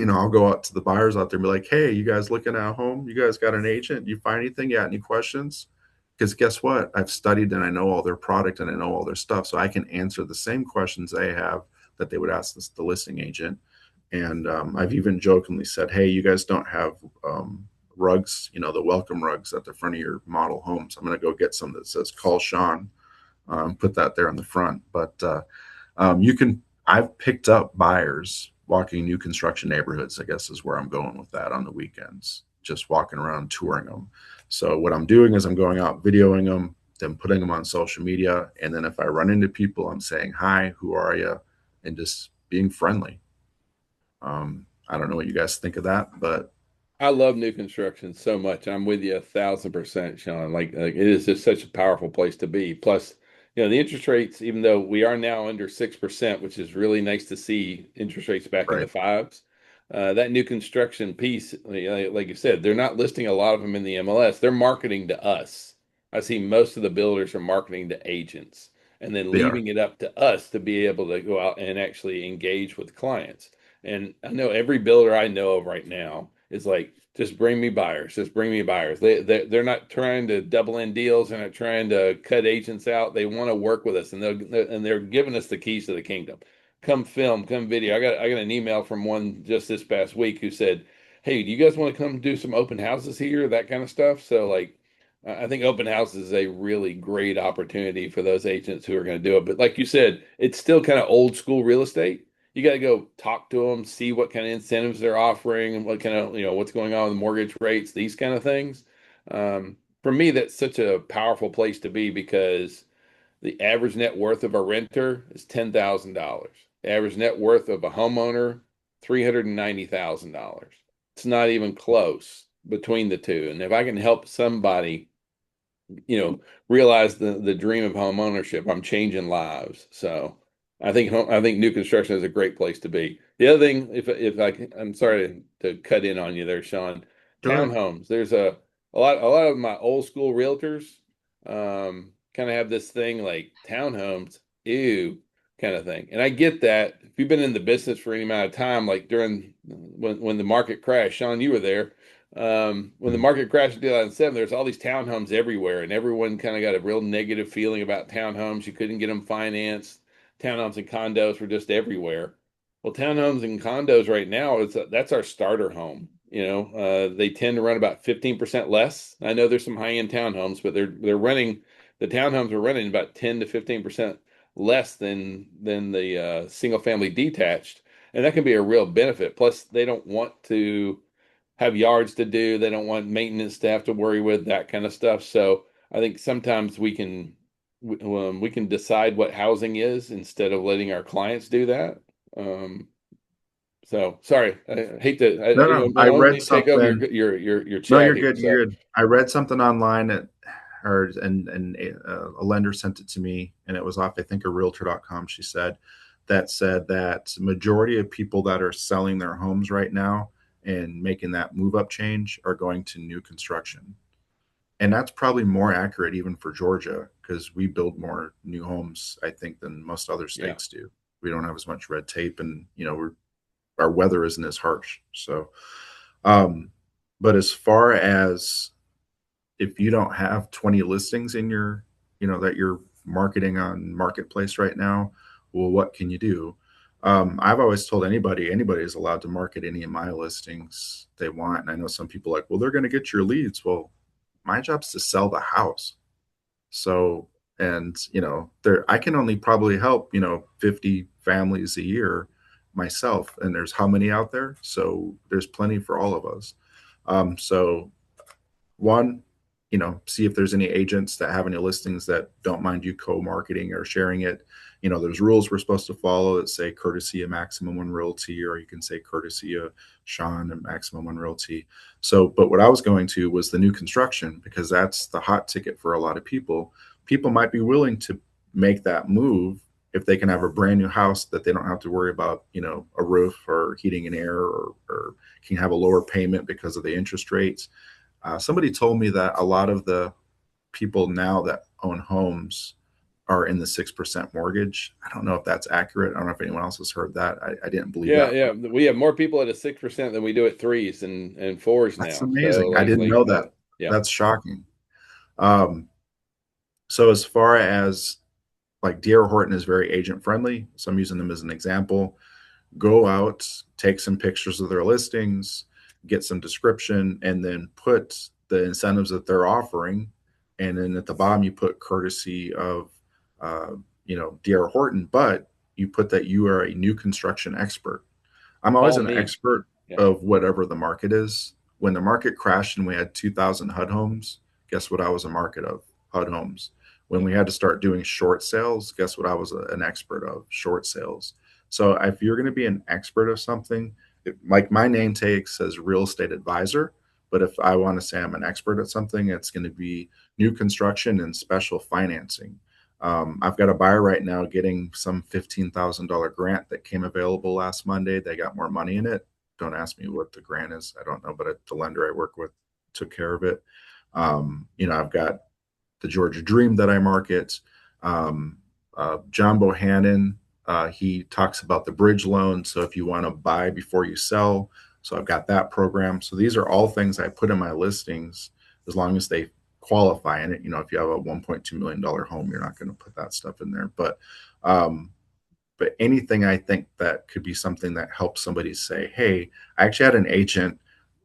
[SPEAKER 2] I'll go out to the buyers out there and be like, hey, you guys looking at a home? You guys got an agent? You find anything? You got any questions? Because guess what? I've studied and I know all their product and I know all their stuff. So I can answer the same questions they have that they would ask the listing agent. And I've even jokingly said, hey, you guys don't have rugs, the welcome rugs at the front of your model homes. I'm going to go get some that says call Sean, put that there on the front. But I've picked up buyers walking new construction neighborhoods, I guess is where I'm going with that, on the weekends, just walking around touring them. So what I'm doing is I'm going out videoing them, then putting them on social media. And then if I run into people, I'm saying, hi, who are you? And just being friendly. I don't know what you guys think of that, but
[SPEAKER 1] I love new construction so much. I'm with you 1,000%, Sean. Like it is just such a powerful place to be. Plus, the interest rates, even though we are now under 6%, which is really nice to see interest rates back in the
[SPEAKER 2] right.
[SPEAKER 1] fives. That new construction piece, like you said, they're not listing a lot of them in the MLS. They're marketing to us. I see most of the builders are marketing to agents and then
[SPEAKER 2] They are.
[SPEAKER 1] leaving it up to us to be able to go out and actually engage with clients. And I know every builder I know of right now is like, just bring me buyers, just bring me buyers. They're not trying to double in deals, they're not trying to cut agents out. They want to work with us, and they're giving us the keys to the kingdom. Come film, come video. I got an email from one just this past week who said, hey, do you guys want to come do some open houses here, that kind of stuff? So like, I think open houses is a really great opportunity for those agents who are going to do it. But like you said, it's still kind of old school real estate. you got to go talk to them, see what kind of incentives they're offering, and what kind of, what's going on with mortgage rates, these kind of things. For me, that's such a powerful place to be because the average net worth of a renter is $10,000. Average net worth of a homeowner, $390,000. It's not even close between the two. And if I can help somebody, realize the dream of home ownership, I'm changing lives. So I think new construction is a great place to be. The other thing, I'm sorry to cut in on you there, Sean.
[SPEAKER 2] Go ahead.
[SPEAKER 1] Townhomes. There's a lot of my old school realtors kind of have this thing like townhomes, ew, kind of thing. And I get that. If you've been in the business for any amount of time, like during when the market crashed, Sean, you were there. When the market crashed in 2007, there's all these townhomes everywhere, and everyone kind of got a real negative feeling about townhomes. You couldn't get them financed. Townhomes and condos were just everywhere. Well, townhomes and condos right now, that's our starter home. They tend to run about 15% less. I know there's some high-end townhomes, but the townhomes are running about 10 to 15% less than the single family detached, and that can be a real benefit. Plus, they don't want to have yards to do. They don't want maintenance to have to worry with that kind of stuff. So I think sometimes we can decide what housing is instead of letting our clients do that. So sorry, I hate to.
[SPEAKER 2] No,
[SPEAKER 1] I
[SPEAKER 2] no,
[SPEAKER 1] don't
[SPEAKER 2] I
[SPEAKER 1] want
[SPEAKER 2] read
[SPEAKER 1] to take over
[SPEAKER 2] something.
[SPEAKER 1] your
[SPEAKER 2] No,
[SPEAKER 1] chat
[SPEAKER 2] you're
[SPEAKER 1] here.
[SPEAKER 2] good.
[SPEAKER 1] So
[SPEAKER 2] You're good. I read something online and a lender sent it to me, and it was off, I think, a realtor.com. She said that majority of people that are selling their homes right now and making that move up change are going to new construction. And that's probably more accurate even for Georgia because we build more new homes, I think, than most other
[SPEAKER 1] yeah,
[SPEAKER 2] states do. We don't have as much red tape, and our weather isn't as harsh. So, um, but as far as if you don't have 20 listings in your, that you're marketing on marketplace right now, well, what can you do? I've always told anybody is allowed to market any of my listings they want. And I know some people are like, well, they're going to get your leads. Well, my job's to sell the house. So, and there, I can only probably help 50 families a year myself, and there's how many out there? So there's plenty for all of us. So one, see if there's any agents that have any listings that don't mind you co-marketing or sharing it. There's rules we're supposed to follow that say courtesy of Maximum One Realty, or you can say courtesy of Sean and Maximum One Realty. So, but what I was going to was the new construction, because that's the hot ticket for a lot of people. People might be willing to make that move if they can have a brand new house that they don't have to worry about, a roof or heating and air, or can have a lower payment because of the interest rates. Somebody told me that a lot of the people now that own homes are in the 6% mortgage. I don't know if that's accurate. I don't know if anyone else has heard that. I didn't believe
[SPEAKER 1] yeah,
[SPEAKER 2] that,
[SPEAKER 1] yeah.
[SPEAKER 2] but
[SPEAKER 1] We have more people at a 6% than we do at threes and fours
[SPEAKER 2] that's
[SPEAKER 1] now. So
[SPEAKER 2] amazing. I
[SPEAKER 1] like
[SPEAKER 2] didn't
[SPEAKER 1] like
[SPEAKER 2] know that.
[SPEAKER 1] yeah.
[SPEAKER 2] That's shocking. Um, so as far as like D.R. Horton is very agent friendly, so I'm using them as an example. Go out, take some pictures of their listings, get some description, and then put the incentives that they're offering. And then at the bottom, you put courtesy of, D.R. Horton, but you put that you are a new construction expert. I'm always
[SPEAKER 1] Call
[SPEAKER 2] an
[SPEAKER 1] me.
[SPEAKER 2] expert
[SPEAKER 1] Yeah.
[SPEAKER 2] of whatever the market is. When the market crashed and we had 2,000 HUD homes, guess what I was a market of? HUD homes. When
[SPEAKER 1] Yeah.
[SPEAKER 2] we had to start doing short sales, guess what I was an expert of? Short sales. So if you're going to be an expert of something, like my name tag says real estate advisor, but if I want to say I'm an expert at something, it's going to be new construction and special financing. I've got a buyer right now getting some $15,000 grant that came available last Monday. They got more money in it. Don't ask me what the grant is. I don't know, but the lender I work with took care of it. I've got the Georgia Dream that I market. Um, John Bohannon, he talks about the bridge loan. So if you want to buy before you sell, so I've got that program. So these are all things I put in my listings as long as they qualify in it. If you have a $1.2 million home, you're not going to put that stuff in there. Um, but anything I think that could be something that helps somebody say, hey, I actually had an agent.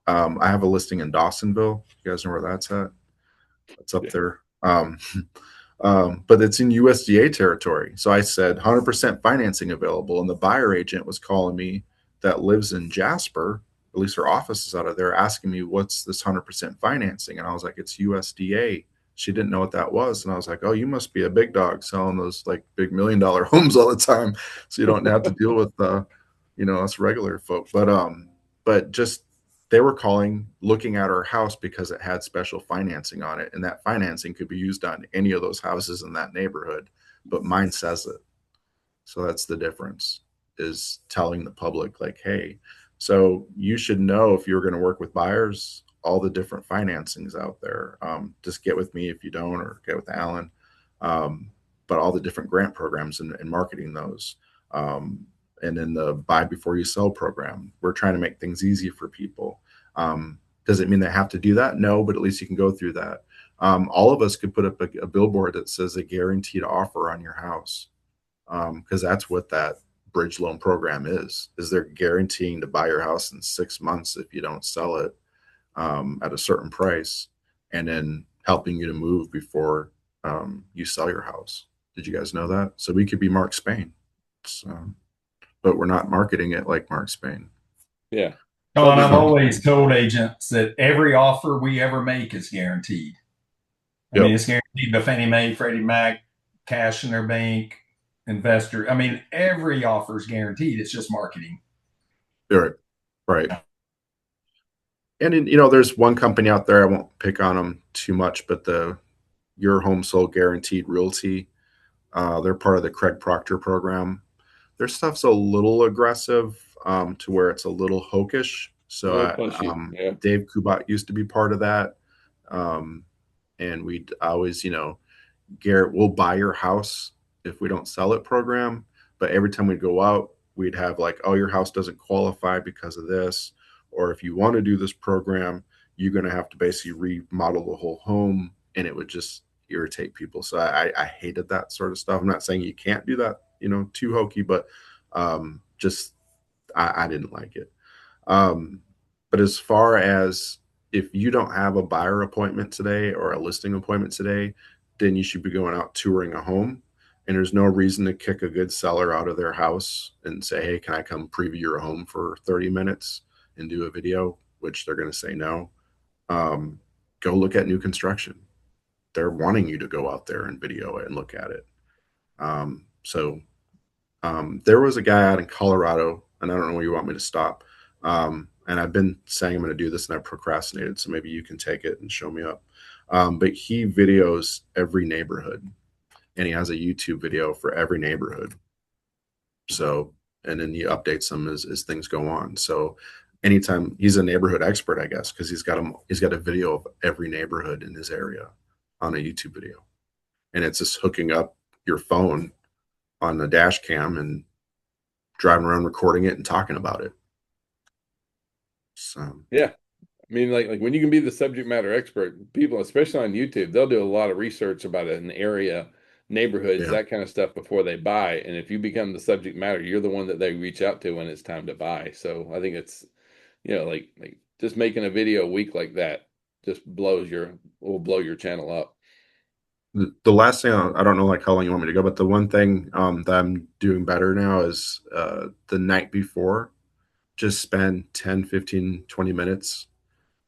[SPEAKER 2] I have a listing in Dawsonville. You guys know where that's at? It's up
[SPEAKER 1] Yeah.
[SPEAKER 2] there. But it's in USDA territory. So I said 100% financing available. And the buyer agent was calling me that lives in Jasper, at least her office is out of there, asking me, what's this 100% financing? And I was like, it's USDA. She didn't know what that was. And I was like, oh, you must be a big dog selling those like big $1 million homes all the time. So you don't have to deal with, us regular folk. But just they were calling, looking at our house because it had special financing on it, and that financing could be used on any of those houses in that neighborhood, but mine says it. So that's the difference, is telling the public like, hey, so you should know, if you're going to work with buyers, all the different financings out there. Just get with me if you don't, or get with Alan. But all the different grant programs and marketing those. And then the buy before you sell program. We're trying to make things easy for people. Does it mean they have to do that? No, but at least you can go through that. All of us could put up a billboard that says a guaranteed offer on your house, because that's what that bridge loan program is they're guaranteeing to buy your house in 6 months if you don't sell it at a certain price, and then helping you to move before you sell your house. Did you guys know that? So we could be Mark Spain. So, but we're not marketing it like Mark Spain.
[SPEAKER 1] Yeah.
[SPEAKER 3] Oh, and I've always told agents that every offer we ever make is guaranteed. I mean, it's guaranteed by Fannie Mae, Freddie Mac, cash in their bank, investor. I mean, every offer is guaranteed. It's just marketing.
[SPEAKER 2] Right. Right. And there's one company out there, I won't pick on them too much, but the Your Home Sold Guaranteed Realty, they're part of the Craig Proctor program. Their stuff's a little aggressive, to where it's a little hawkish. So Dave Kubat used to be part of that. And we'd always, Garrett, we'll buy your house if we don't sell it program. But every time we'd go out, we'd have like, oh, your house doesn't qualify because of this. Or if you want to do this program, you're going to have to basically remodel the whole home. And it would just irritate people. So I hated that sort of stuff. I'm not saying you can't do that, too hokey, but just I didn't like it. But as far as, if you don't have a buyer appointment today or a listing appointment today, then you should be going out touring a home. And there's no reason to kick a good seller out of their house and say, hey, can I come preview your home for 30 minutes and do a video, which they're going to say no. Go look at new construction. They're wanting you to go out there and video it and look at it. So there was a guy out in Colorado, and I don't know where you want me to stop. And I've been saying I'm going to do this, and I procrastinated. So maybe you can take it and show me up. But he videos every neighborhood, and he has a YouTube video for every neighborhood. So, and then he updates them as things go on. So anytime, he's a neighborhood expert, I guess, because he's got a video of every neighborhood in his area on a YouTube video. And it's just hooking up your phone on the dash cam and driving around recording it and talking about it. So
[SPEAKER 1] yeah, I mean, like when you can be the subject matter expert, people, especially on YouTube, they'll do a lot of research about an area, neighborhoods, that kind of stuff before they buy. And if you become the subject matter, you're the one that they reach out to when it's time to buy. So I think it's, like just making a video a week like that just will blow your channel up.
[SPEAKER 2] The last thing, I don't know like how long you want me to go, but the one thing that I'm doing better now is the night before, just spend 10, 15, 20 minutes.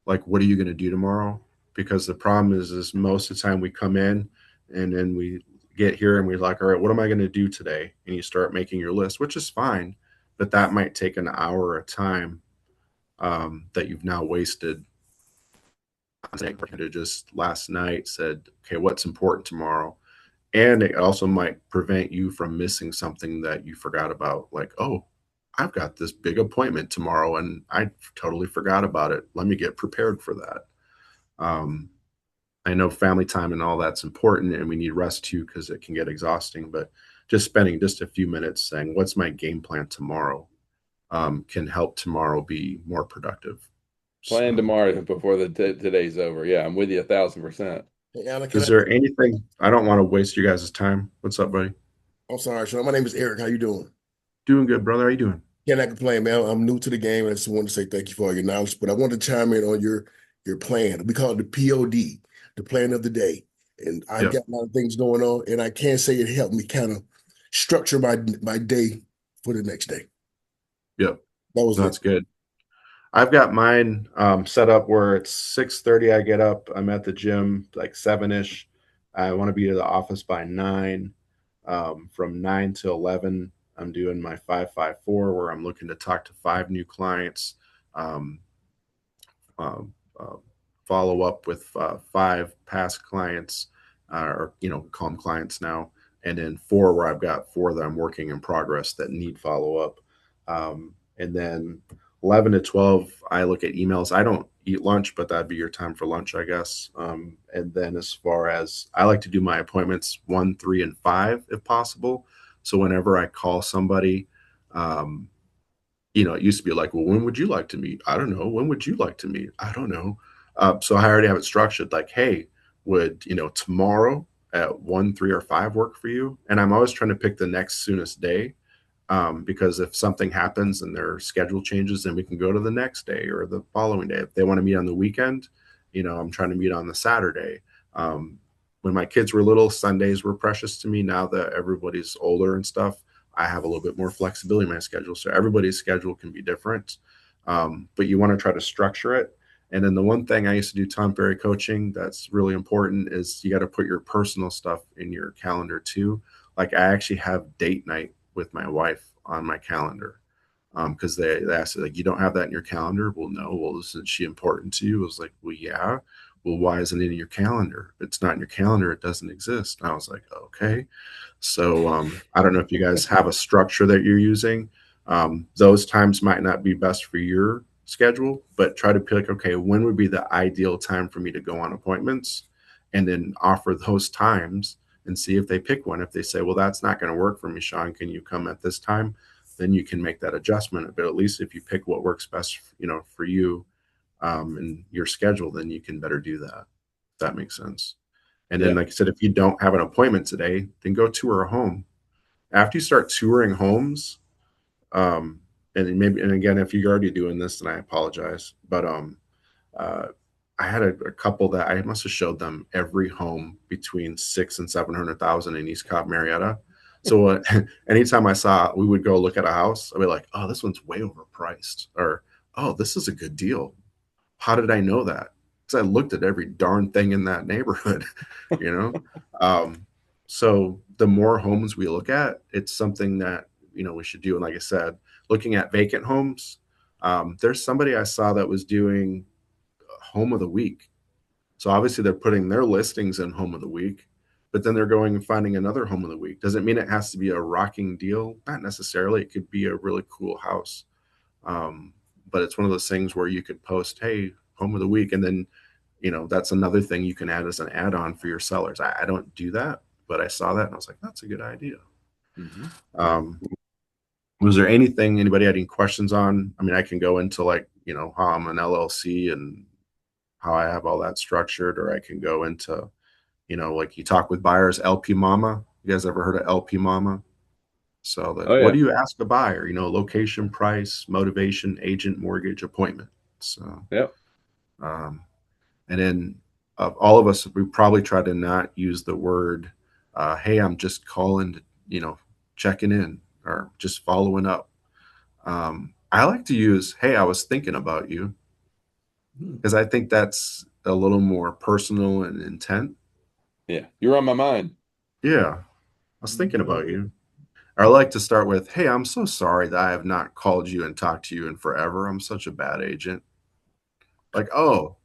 [SPEAKER 2] Like, what are you going to do tomorrow? Because the problem is most of the time we come in and then we get here and we're like, all right, what am I going to do today? And you start making your list, which is fine, but that might take an hour of time that you've now wasted. Just last night said, okay, what's important tomorrow? And it also might prevent you from missing something that you forgot about. Like, oh, I've got this big appointment tomorrow and I totally forgot about it. Let me get prepared for that. I know family time and all that's important, and we need rest too, because it can get exhausting, but just spending just a few minutes saying, what's my game plan tomorrow, can help tomorrow be more productive.
[SPEAKER 1] Plan tomorrow before today's over. Yeah, I'm with you 1,000%.
[SPEAKER 4] Hey, Alan,
[SPEAKER 2] is there anything? I don't want to waste you guys' time. What's up, buddy?
[SPEAKER 4] I'm sorry, Sean. My name is Eric. How you doing?
[SPEAKER 2] Doing good, brother. How you doing?
[SPEAKER 4] Cannot complain, man. I'm new to the game, and I just wanted to say thank you for all your knowledge. But I wanted to chime in on your plan. We call it the POD, the plan of the day. and I
[SPEAKER 2] Yep.
[SPEAKER 4] got a lot of things going on, and I can't say it helped me kind of structure my day for the next day.
[SPEAKER 2] Yep.
[SPEAKER 4] That was
[SPEAKER 2] That's
[SPEAKER 4] it.
[SPEAKER 2] good. I've got mine set up where it's 6:30. I get up. I'm at the gym like 7ish. I want to be to the office by 9. From 9 to 11, I'm doing my 554 where I'm looking to talk to 5 new clients. Um, um, uh, Follow up with 5 past clients, or call them clients now, and then 4 where I've got 4 that I'm working in progress that need follow up. And then 11 to 12, I look at emails. I don't eat lunch, but that'd be your time for lunch, I guess. And then as far as I like to do my appointments 1, 3, and 5 if possible. So whenever I call somebody, um, it used to be like, well, when would you like to meet? I don't know. When would you like to meet? I don't know. So I already have it structured like, hey, would, tomorrow at 1, 3, or 5 work for you? And I'm always trying to pick the next soonest day, because if something happens and their schedule changes, then we can go to the next day or the following day. If they want to meet on the weekend, I'm trying to meet on the Saturday. Um, when my kids were little, Sundays were precious to me. Now that everybody's older and stuff, I have a little bit more flexibility in my schedule. So everybody's schedule can be different, but you want to try to structure it. And then the one thing I used to do Tom Ferry coaching that's really important is you got to put your personal stuff in your calendar too. Like I actually have date night with my wife on my calendar, because they asked like, you don't have that in your calendar? Well, no. Well, isn't she important to you? I was like, well, yeah. Well, why isn't it in your calendar? If it's not in your calendar, it doesn't exist. And I was like, okay. So I don't know if you guys have a structure that you're using. Those times might not be best for your schedule, but try to pick, okay, when would be the ideal time for me to go on appointments, and then offer those times and see if they pick one. If they say, well, that's not going to work for me, Sean, can you come at this time? Then you can make that adjustment. But at least if you pick what works best, for you, and your schedule, then you can better do that. If that makes sense. And then,
[SPEAKER 1] Yeah.
[SPEAKER 2] like I said, if you don't have an appointment today, then go tour a home. After you start touring homes, um, and again, if you're already doing this, then I apologize. But uh, I had a couple that I must have showed them every home between 6 and 700,000 in East Cobb, Marietta. So anytime we would go look at a house, I'd be like, oh, this one's way overpriced, or oh, this is a good deal. How did I know that? Because I looked at every darn thing in that neighborhood, you know? So the more homes we look at, it's something that, we should do. And like I said, looking at vacant homes, there's somebody I saw that was doing home of the week. So obviously they're putting their listings in home of the week, but then they're going and finding another home of the week. Doesn't mean it has to be a rocking deal. Not necessarily. It could be a really cool house. But it's one of those things where you could post, hey, home of the week. And then, that's another thing you can add as an add-on for your sellers. I don't do that, but I saw that and I was like, that's a good idea.
[SPEAKER 1] Mm-hmm.
[SPEAKER 2] Was there anybody had any questions on? I mean, I can go into like, how I'm an LLC and how I have all that structured, or I can go into, like you talk with buyers, LP Mama. You guys ever heard of LP Mama? So
[SPEAKER 1] Oh, yeah.
[SPEAKER 2] what do you ask a buyer? Location, price, motivation, agent, mortgage, appointment. So,
[SPEAKER 1] Yep.
[SPEAKER 2] And then all of us, we probably try to not use the word, hey, I'm just calling to, checking in or just following up. I like to use, hey, I was thinking about you, because I think that's a little more personal and intent.
[SPEAKER 1] Yeah. You're on my mind.
[SPEAKER 2] Yeah, I was thinking about you. I like to start with, hey, I'm so sorry that I have not called you and talked to you in forever. I'm such a bad agent. Like, oh,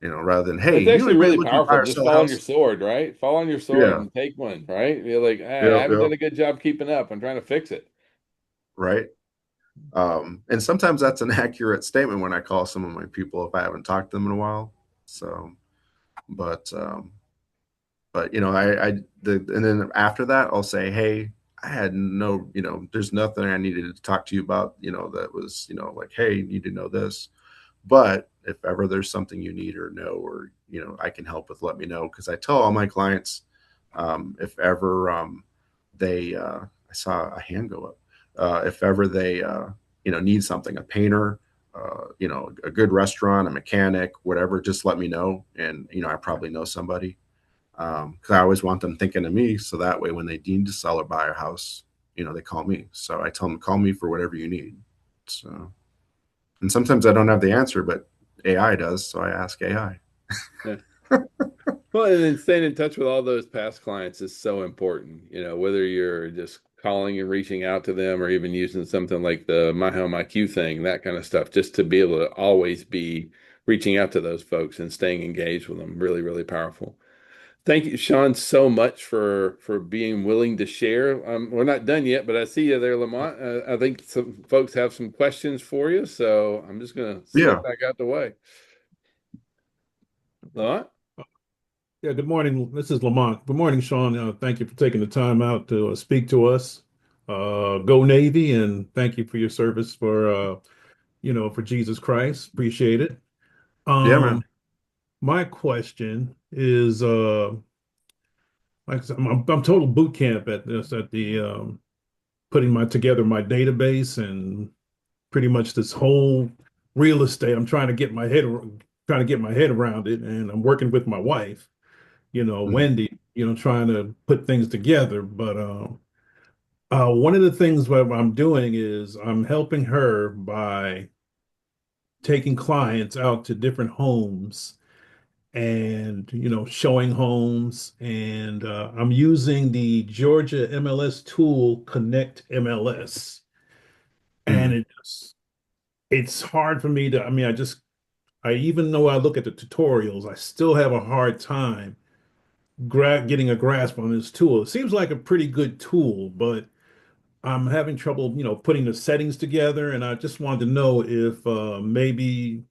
[SPEAKER 2] rather than, hey,
[SPEAKER 1] It's
[SPEAKER 2] you
[SPEAKER 1] actually
[SPEAKER 2] anybody
[SPEAKER 1] really
[SPEAKER 2] looking to buy
[SPEAKER 1] powerful.
[SPEAKER 2] or
[SPEAKER 1] Just
[SPEAKER 2] sell a
[SPEAKER 1] fall on your
[SPEAKER 2] house?
[SPEAKER 1] sword, right? Fall on your sword
[SPEAKER 2] Yeah.
[SPEAKER 1] and take one, right? You're like, hey, I
[SPEAKER 2] Yep,
[SPEAKER 1] haven't
[SPEAKER 2] yep.
[SPEAKER 1] done a good job keeping up. I'm trying to fix it.
[SPEAKER 2] Right. And sometimes that's an accurate statement when I call some of my people if I haven't talked to them in a while. So, but and then after that, I'll say, hey, I had no, there's nothing I needed to talk to you about, that was, like, hey, you need to know this. But if ever there's something you need or know, or, I can help with, let me know. Because I tell all my clients, if ever I saw a hand go up, if ever they, need something, a painter, a good restaurant, a mechanic, whatever, just let me know. And, I probably know somebody. Because I always want them thinking of me, so that way when they need to sell or buy a house, they call me. So I tell them, call me for whatever you need. So, and sometimes I don't have the answer, but AI does, so I ask AI.
[SPEAKER 1] Yeah. Well, and then staying in touch with all those past clients is so important. Whether you're just calling and reaching out to them or even using something like the My Home IQ thing, that kind of stuff, just to be able to always be reaching out to those folks and staying engaged with them. Really, really powerful. Thank you, Sean, so much for being willing to share. We're not done yet, but I see you there, Lamont. I think some folks have some questions for you, so I'm just going to
[SPEAKER 2] Yeah.
[SPEAKER 1] slip back out the way. Lamont?
[SPEAKER 5] Yeah, good morning. This is Lamont. Good morning, Sean. Thank you for taking the time out to speak to us. Go Navy, and thank you for your service for Jesus Christ. Appreciate it.
[SPEAKER 2] Yeah, man.
[SPEAKER 5] My question is, like I said, I'm total boot camp at the putting together my database and pretty much this whole real estate. I'm trying to get my head around it, and I'm working with my wife,
[SPEAKER 2] Mhm.
[SPEAKER 5] Wendy, trying to put things together. But one of the things what I'm doing is I'm helping her by taking clients out to different homes and showing homes, and I'm using the Georgia MLS tool Connect MLS, and
[SPEAKER 2] Mhm.
[SPEAKER 5] it's hard for me to. I mean, I even though I look at the tutorials, I still have a hard time getting a grasp on this tool. It seems like a pretty good tool, but I'm having trouble, putting the settings together. And I just wanted to know if maybe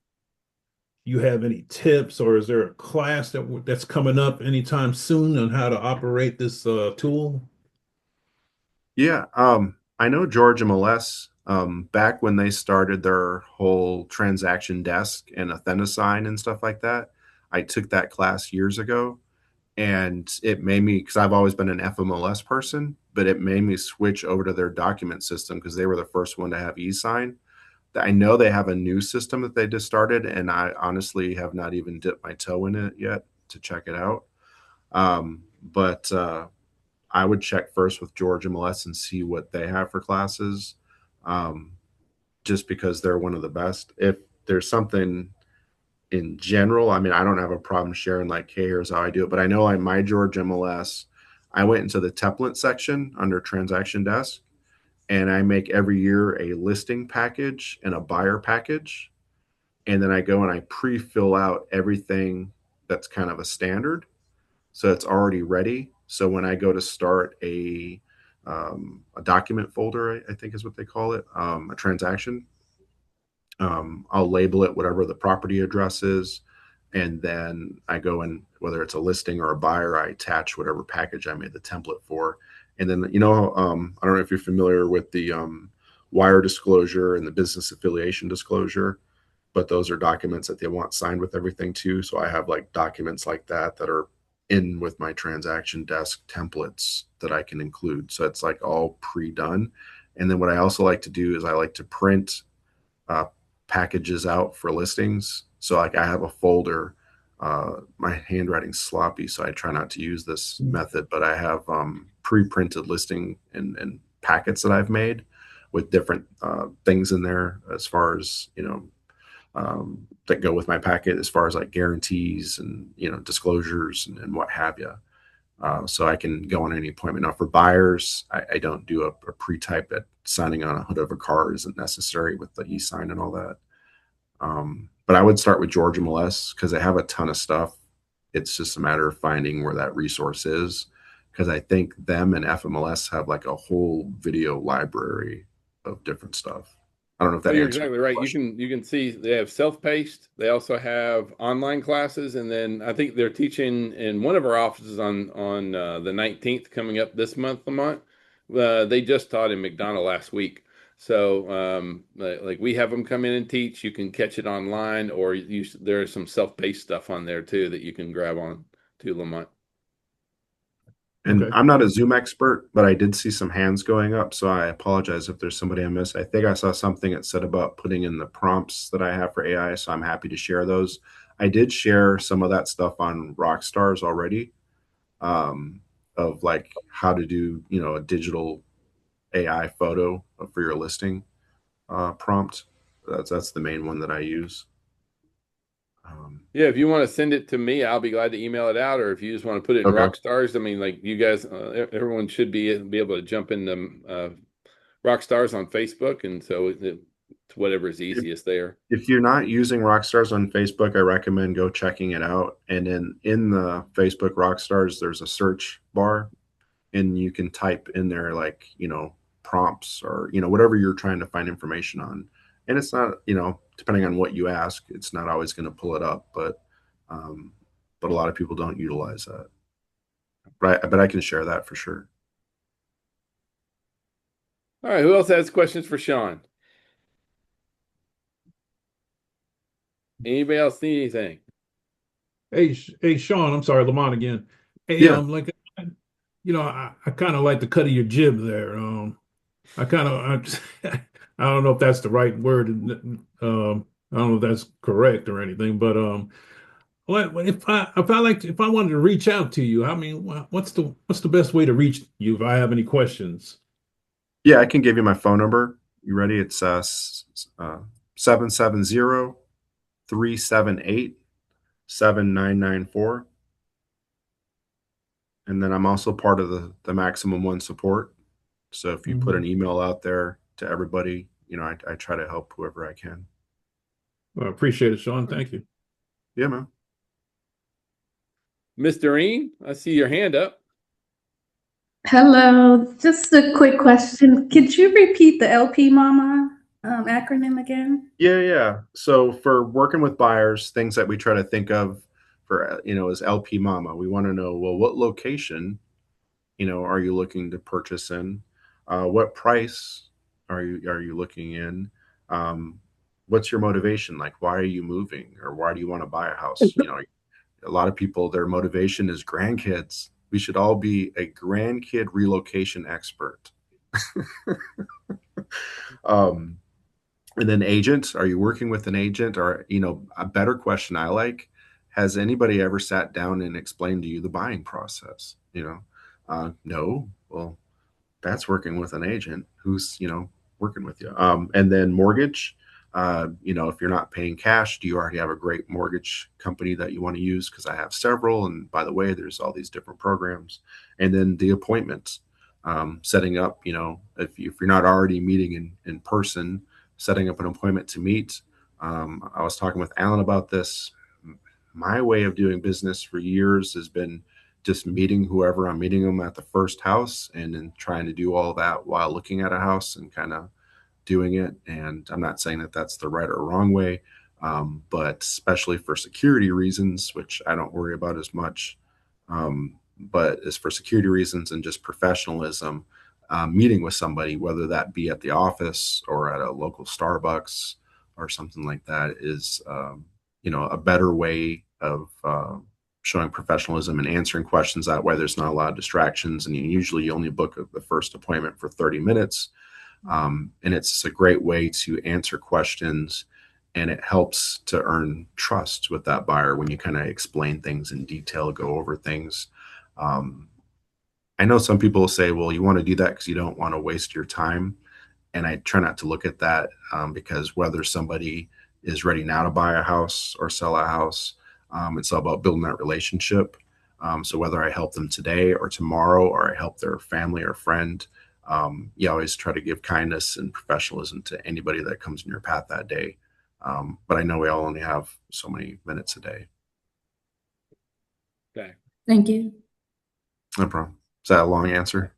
[SPEAKER 5] you have any tips, or is there a class that's coming up anytime soon on how to operate this tool?
[SPEAKER 2] Yeah. I know Georgia MLS, back when they started their whole transaction desk and Athenasign and stuff like that. I took that class years ago, and it made me, because I've always been an FMLS person, but it made me switch over to their document system because they were the first one to have e-sign. I know they have a new system that they just started, and I honestly have not even dipped my toe in it yet to check it out. But I would check first with Georgia MLS and see what they have for classes, um, just because they're one of the best. If there's something in general, I mean, I don't have a problem sharing like, hey, here's how I do it. But I know my Georgia MLS, I went into the template section under transaction desk, and I make every year a listing package and a buyer package. And then I go and I pre-fill out everything that's kind of a standard. So it's already ready. So when I go to start a document folder, I think is what they call it, a transaction, I'll label it whatever the property address is. And then I go in, whether it's a listing or a buyer, I attach whatever package I made the template for. And then, I don't know if you're familiar with the wire disclosure and the business affiliation disclosure, but those are documents that they want signed with everything too. So I have like documents like that are in with my transaction desk templates that I can include. So it's like all pre-done. And then what I also like to do is I like to print uh, packages out for listings. So like I have a folder. My handwriting's sloppy, so I try not to use this method. But I have pre-printed listing and packets that I've made with different things in there, as far as that go with my packet, as far as like guarantees and disclosures and what have you. So I can go on any appointment. Now for buyers, I don't do a pre-type that signing on a hood of a car isn't necessary with the e-sign and all that. But I would start with Georgia MLS because they have a ton of stuff. It's just a matter of finding where that resource is, because I think them and FMLS have like a whole video library of different stuff. I don't know if that
[SPEAKER 1] Well, you're
[SPEAKER 2] answers
[SPEAKER 1] exactly
[SPEAKER 2] your
[SPEAKER 1] right.
[SPEAKER 2] question.
[SPEAKER 1] You can see they have self-paced. They also have online classes, and then I think they're teaching in one of our offices on the 19th coming up this month, Lamont. They just taught in McDonough last week. So like we have them come in and teach. You can catch it online, or there's some self-paced stuff on there too that you can grab on to, Lamont.
[SPEAKER 2] And
[SPEAKER 5] Okay.
[SPEAKER 2] I'm not a Zoom expert, but I did see some hands going up. So I apologize if there's somebody I missed. I think I saw something that said about putting in the prompts that I have for AI. So I'm happy to share those. I did share some of that stuff on Rockstars already. of like how to do, a digital AI photo for your listing prompt. That's the main one that I use.
[SPEAKER 1] Yeah, if you want to send it to me, I'll be glad to email it out. Or if you just want to put it in
[SPEAKER 2] Okay.
[SPEAKER 1] Rockstars, I mean, like you guys, everyone should be able to jump in Rockstars on Facebook, and so it's whatever's easiest there.
[SPEAKER 2] If you're not using Rockstars on Facebook, I recommend go checking it out. And then in the Facebook Rockstars, there's a search bar, and you can type in there like, prompts or, whatever you're trying to find information on. And it's not, depending on what you ask, it's not always going to pull it up, um, but a lot of people don't utilize that. Right. But I can share that for sure.
[SPEAKER 1] All right, who else has questions for Sean? Anybody else need anything?
[SPEAKER 5] Hey, Sean, I'm sorry, Lamont again. Hey,
[SPEAKER 2] Yeah.
[SPEAKER 5] I kind of like the cut of your jib there. I kind of, I don't know if that's the right word. I don't know if that's correct or anything, but if I wanted to reach out to you, I mean, what's the best way to reach you if I have any questions?
[SPEAKER 2] Yeah. I can give you my phone number. You ready? It's 770-378-7994. And then I'm also part of the Maximum One support. So if you put an email out there to everybody, I try to help whoever I can.
[SPEAKER 5] I appreciate it, Sean. Thank you.
[SPEAKER 2] Yeah, man.
[SPEAKER 1] Miss Doreen, I see your hand up.
[SPEAKER 6] Hello, just a quick question. Could you repeat the LP Mama acronym again?
[SPEAKER 2] Yeah. So for working with buyers, things that we try to think of for, is LP Mama. We want to know, well, what location, are you looking to purchase in? What price are you looking in? What's your motivation? Like, why are you moving, or why do you want to buy a house? A lot of people, their motivation is grandkids. We should all be a grandkid relocation expert. And then agents, are you working with an agent? Or, a better question I like, has anybody ever sat down and explained to you the buying process? No. Well, that's working with an agent who's, working with you. And then mortgage, if you're not paying cash, do you already have a great mortgage company that you want to use? Because I have several. And by the way, there's all these different programs. And then the appointments, setting up, if you're not already meeting in person, setting up an appointment to meet. I was talking with Alan about this. My way of doing business for years has been just meeting whoever I'm meeting them at the first house, and then trying to do all that while looking at a house and kind of doing it. And I'm not saying that that's the right or wrong way, but especially for security reasons, which I don't worry about as much, but as for security reasons and just professionalism, meeting with somebody, whether that be at the office or at a local Starbucks or something like that, is a better way of showing professionalism and answering questions that way. There's not a lot of distractions, and you only book the first appointment for 30 minutes. And it's a great way to answer questions, and it helps to earn trust with that buyer when you kind of explain things in detail, go over things. I know some people will say, well, you want to do that because you don't want to waste your time. And I try not to look at that, because whether somebody is ready now to buy a house or sell a house, it's all about building that relationship. So whether I help them today or tomorrow, or I help their family or friend, you always try to give kindness and professionalism to anybody that comes in your path that day. But I know we all only have so many minutes a day.
[SPEAKER 1] Okay.
[SPEAKER 6] Thank you.
[SPEAKER 2] No problem. Is that a long answer?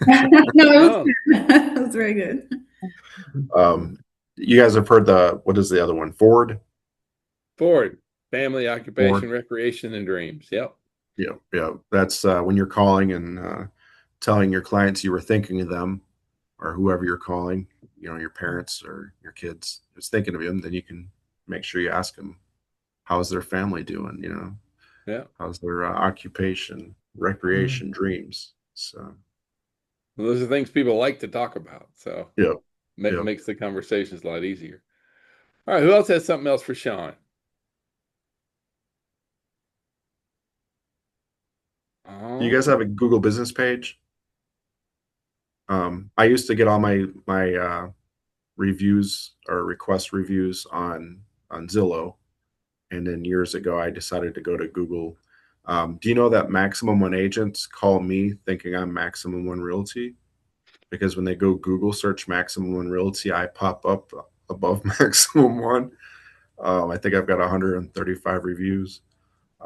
[SPEAKER 6] No, it was very good.
[SPEAKER 2] You guys have heard what is the other one? Ford?
[SPEAKER 1] Ford, family, occupation,
[SPEAKER 2] Ford.
[SPEAKER 1] recreation, and dreams. Yep.
[SPEAKER 2] Yeah. That's when you're calling and telling your clients you were thinking of them, or whoever you're calling, your parents or your kids is thinking of them. Then you can make sure you ask them, how's their family doing?
[SPEAKER 1] Yeah.
[SPEAKER 2] How's their occupation, recreation, dreams? So
[SPEAKER 1] Well, those are things people like to talk about. So
[SPEAKER 2] yeah.
[SPEAKER 1] makes the conversations a lot easier. All right. Who else has something else for Sean? All
[SPEAKER 2] Do you guys have a Google business page? I used to get all my reviews or request reviews on Zillow, and then years ago I decided to go to Google. Do you know that Maximum One agents call me thinking I'm Maximum One Realty? Because when they go Google search Maximum One Realty, I pop up above Maximum One. I think I've got 135 reviews.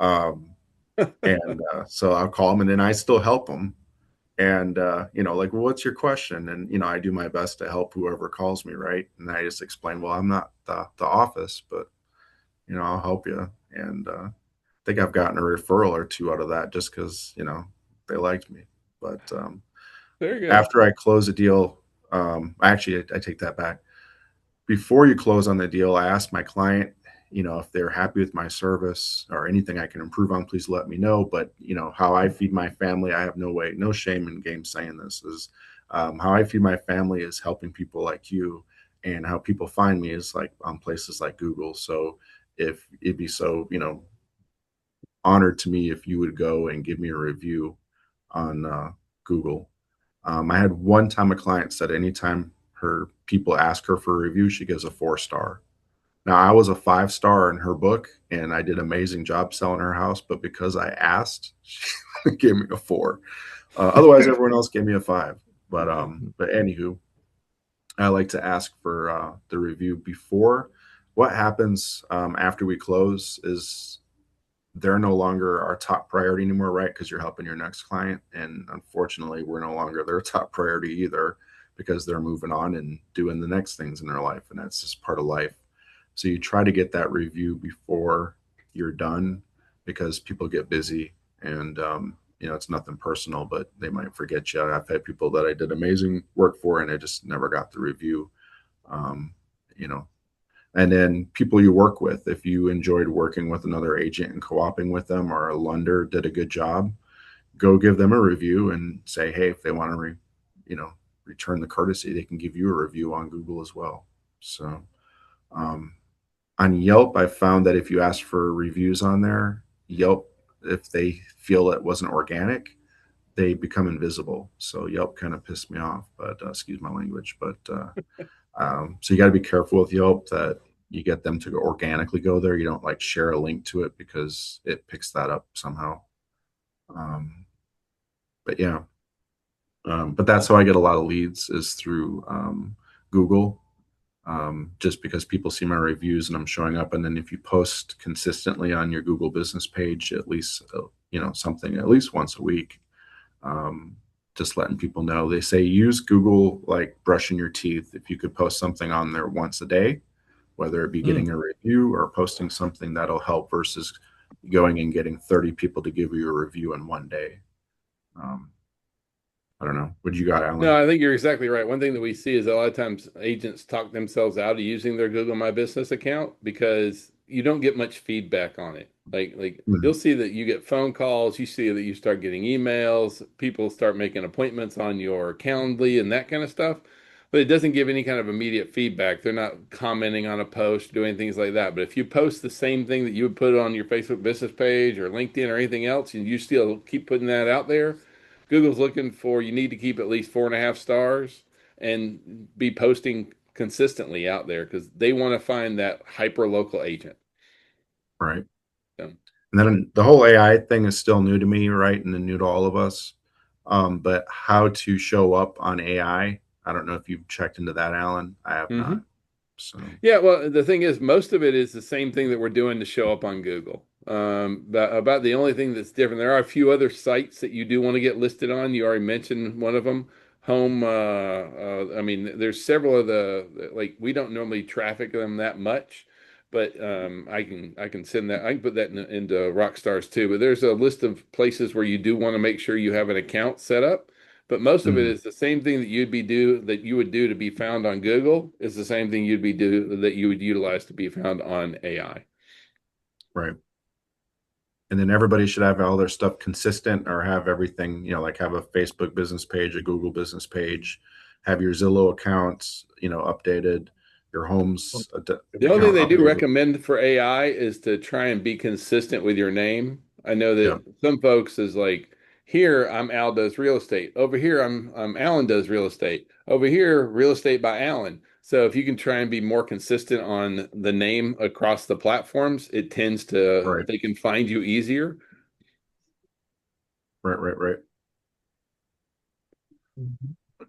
[SPEAKER 2] So I'll call them and then I still help them. And, like, well, what's your question? And, I do my best to help whoever calls me. Right. And I just explain, well, I'm not the office, but, I'll help you. And I think I've gotten a referral or two out of that just because, they liked me. But
[SPEAKER 1] Very good.
[SPEAKER 2] after I close a deal, actually, I take that back. Before you close on the deal, I ask my client, if they're happy with my service or anything I can improve on, please let me know. But, how I feed my family, I have no shame in game saying this is how I feed my family is helping people like you, and how people find me is like on places like Google. So if it'd be so, honored to me if you would go and give me a review on Google. I had one time a client said anytime her people ask her for a review, she gives a 4-star. Now I was a 5-star in her book and I did an amazing job selling her house, but because I asked, she gave me a 4. Otherwise everyone else gave me a 5. But anywho, I like to ask for the review before. What happens after we close is they're no longer our top priority anymore, right? Because you're helping your next client. And unfortunately, we're no longer their top priority either because they're moving on and doing the next things in their life. And that's just part of life. So you try to get that review before you're done because people get busy and, it's nothing personal, but they might forget you. I've had people that I did amazing work for and I just never got the review, you know, and then people you work with, if you enjoyed working with another agent and co-oping with them or a lender did a good job, go give them a review and say, hey, if they want to, return the courtesy, they can give you a review on Google as well. So on Yelp, I found that if you ask for reviews on there, Yelp, if they feel it wasn't organic, they become invisible. So Yelp kind of pissed me off, but excuse my language. But so you got to be careful with Yelp that you get them to organically go there. You don't like share a link to it because it picks that up somehow. But yeah, but that's how I get a lot of leads is through Google. Just because people see my reviews and I'm showing up. And then if you post consistently on your Google business page, at least, something at least once a week, just letting people know. They say use Google like brushing your teeth. If you could post something on there once a day, whether it be getting a review or posting something that'll help versus going and getting 30 people to give you a review in one day. I don't know. What you got, Alan?
[SPEAKER 1] No, I think you're exactly right. One thing that we see is a lot of times agents talk themselves out of using their Google My Business account because you don't get much feedback on it. Like you'll see that you get phone calls, you see that you start getting emails, people start making appointments on your Calendly and that kind of stuff, but it doesn't give any kind of immediate feedback. They're not commenting on a post, doing things like that. But if you post the same thing that you would put on your Facebook business page or LinkedIn or anything else, and you still keep putting that out there, Google's looking for you need to keep at least 4.5 stars and be posting consistently out there because they want to find that hyper local agent.
[SPEAKER 2] Right.
[SPEAKER 1] Yeah.
[SPEAKER 2] And then the whole AI thing is still new to me, right? And then new to all of us. But how to show up on AI, I don't know if you've checked into that, Alan. I have not. So
[SPEAKER 1] yeah, well, the thing is, most of it is the same thing that we're doing to show up on Google. About the only thing that's different, there are a few other sites that you do want to get listed on. You already mentioned one of them, Home. I mean, there's several of like we don't normally traffic them that much, but I can send that. I can put that into Rockstars too. But there's a list of places where you do want to make sure you have an account set up. But most of it is the same thing that you would do to be found on Google is the same thing that you would utilize to be found on AI.
[SPEAKER 2] Right. And then everybody should have all their stuff consistent or have everything, like have a Facebook business page, a Google business page, have your Zillow accounts, updated, your homes.
[SPEAKER 1] The only thing they do recommend for AI is to try and be consistent with your name. I know that some folks is like, Here, I'm Al does real estate. Over here, I'm Alan does real estate. Over here, real estate by Alan. So if you can try and be more consistent on the name across the platforms, it tends to
[SPEAKER 2] Right.
[SPEAKER 1] they can find you easier.
[SPEAKER 2] Right.
[SPEAKER 1] All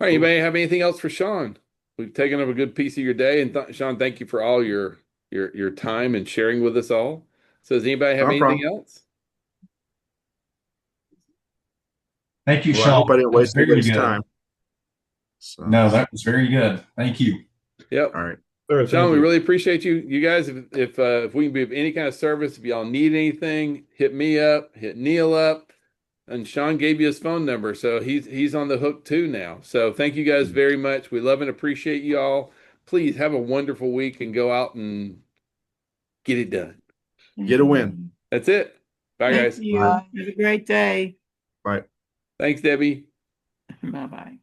[SPEAKER 1] right, anybody have anything else for Sean? We've taken up a good piece of your day, and Sean, thank you for all your time and sharing with us all. So does anybody have
[SPEAKER 2] No
[SPEAKER 1] anything
[SPEAKER 2] problem.
[SPEAKER 1] else?
[SPEAKER 3] Thank you,
[SPEAKER 2] Well,
[SPEAKER 3] Sean.
[SPEAKER 2] I hope I didn't
[SPEAKER 3] That was
[SPEAKER 2] waste
[SPEAKER 3] very
[SPEAKER 2] anybody's
[SPEAKER 3] good.
[SPEAKER 2] time. So,
[SPEAKER 3] No, that was very good. Thank you.
[SPEAKER 1] Yep.
[SPEAKER 2] all right.
[SPEAKER 5] Sir,
[SPEAKER 1] Sean,
[SPEAKER 5] thank
[SPEAKER 1] we
[SPEAKER 5] you.
[SPEAKER 1] really appreciate you. You guys, if we can be of any kind of service, if y'all need anything, hit me up, hit Neil up. And Sean gave you his phone number, so he's on the hook too now. So thank you guys very much. We love and appreciate you all. Please have a wonderful week and go out and get it done.
[SPEAKER 2] Get a win.
[SPEAKER 1] That's it. Bye,
[SPEAKER 7] Thank
[SPEAKER 1] guys.
[SPEAKER 7] you.
[SPEAKER 2] Bye.
[SPEAKER 7] Have a great day.
[SPEAKER 2] Bye.
[SPEAKER 1] Thanks, Debbie.
[SPEAKER 7] Bye-bye.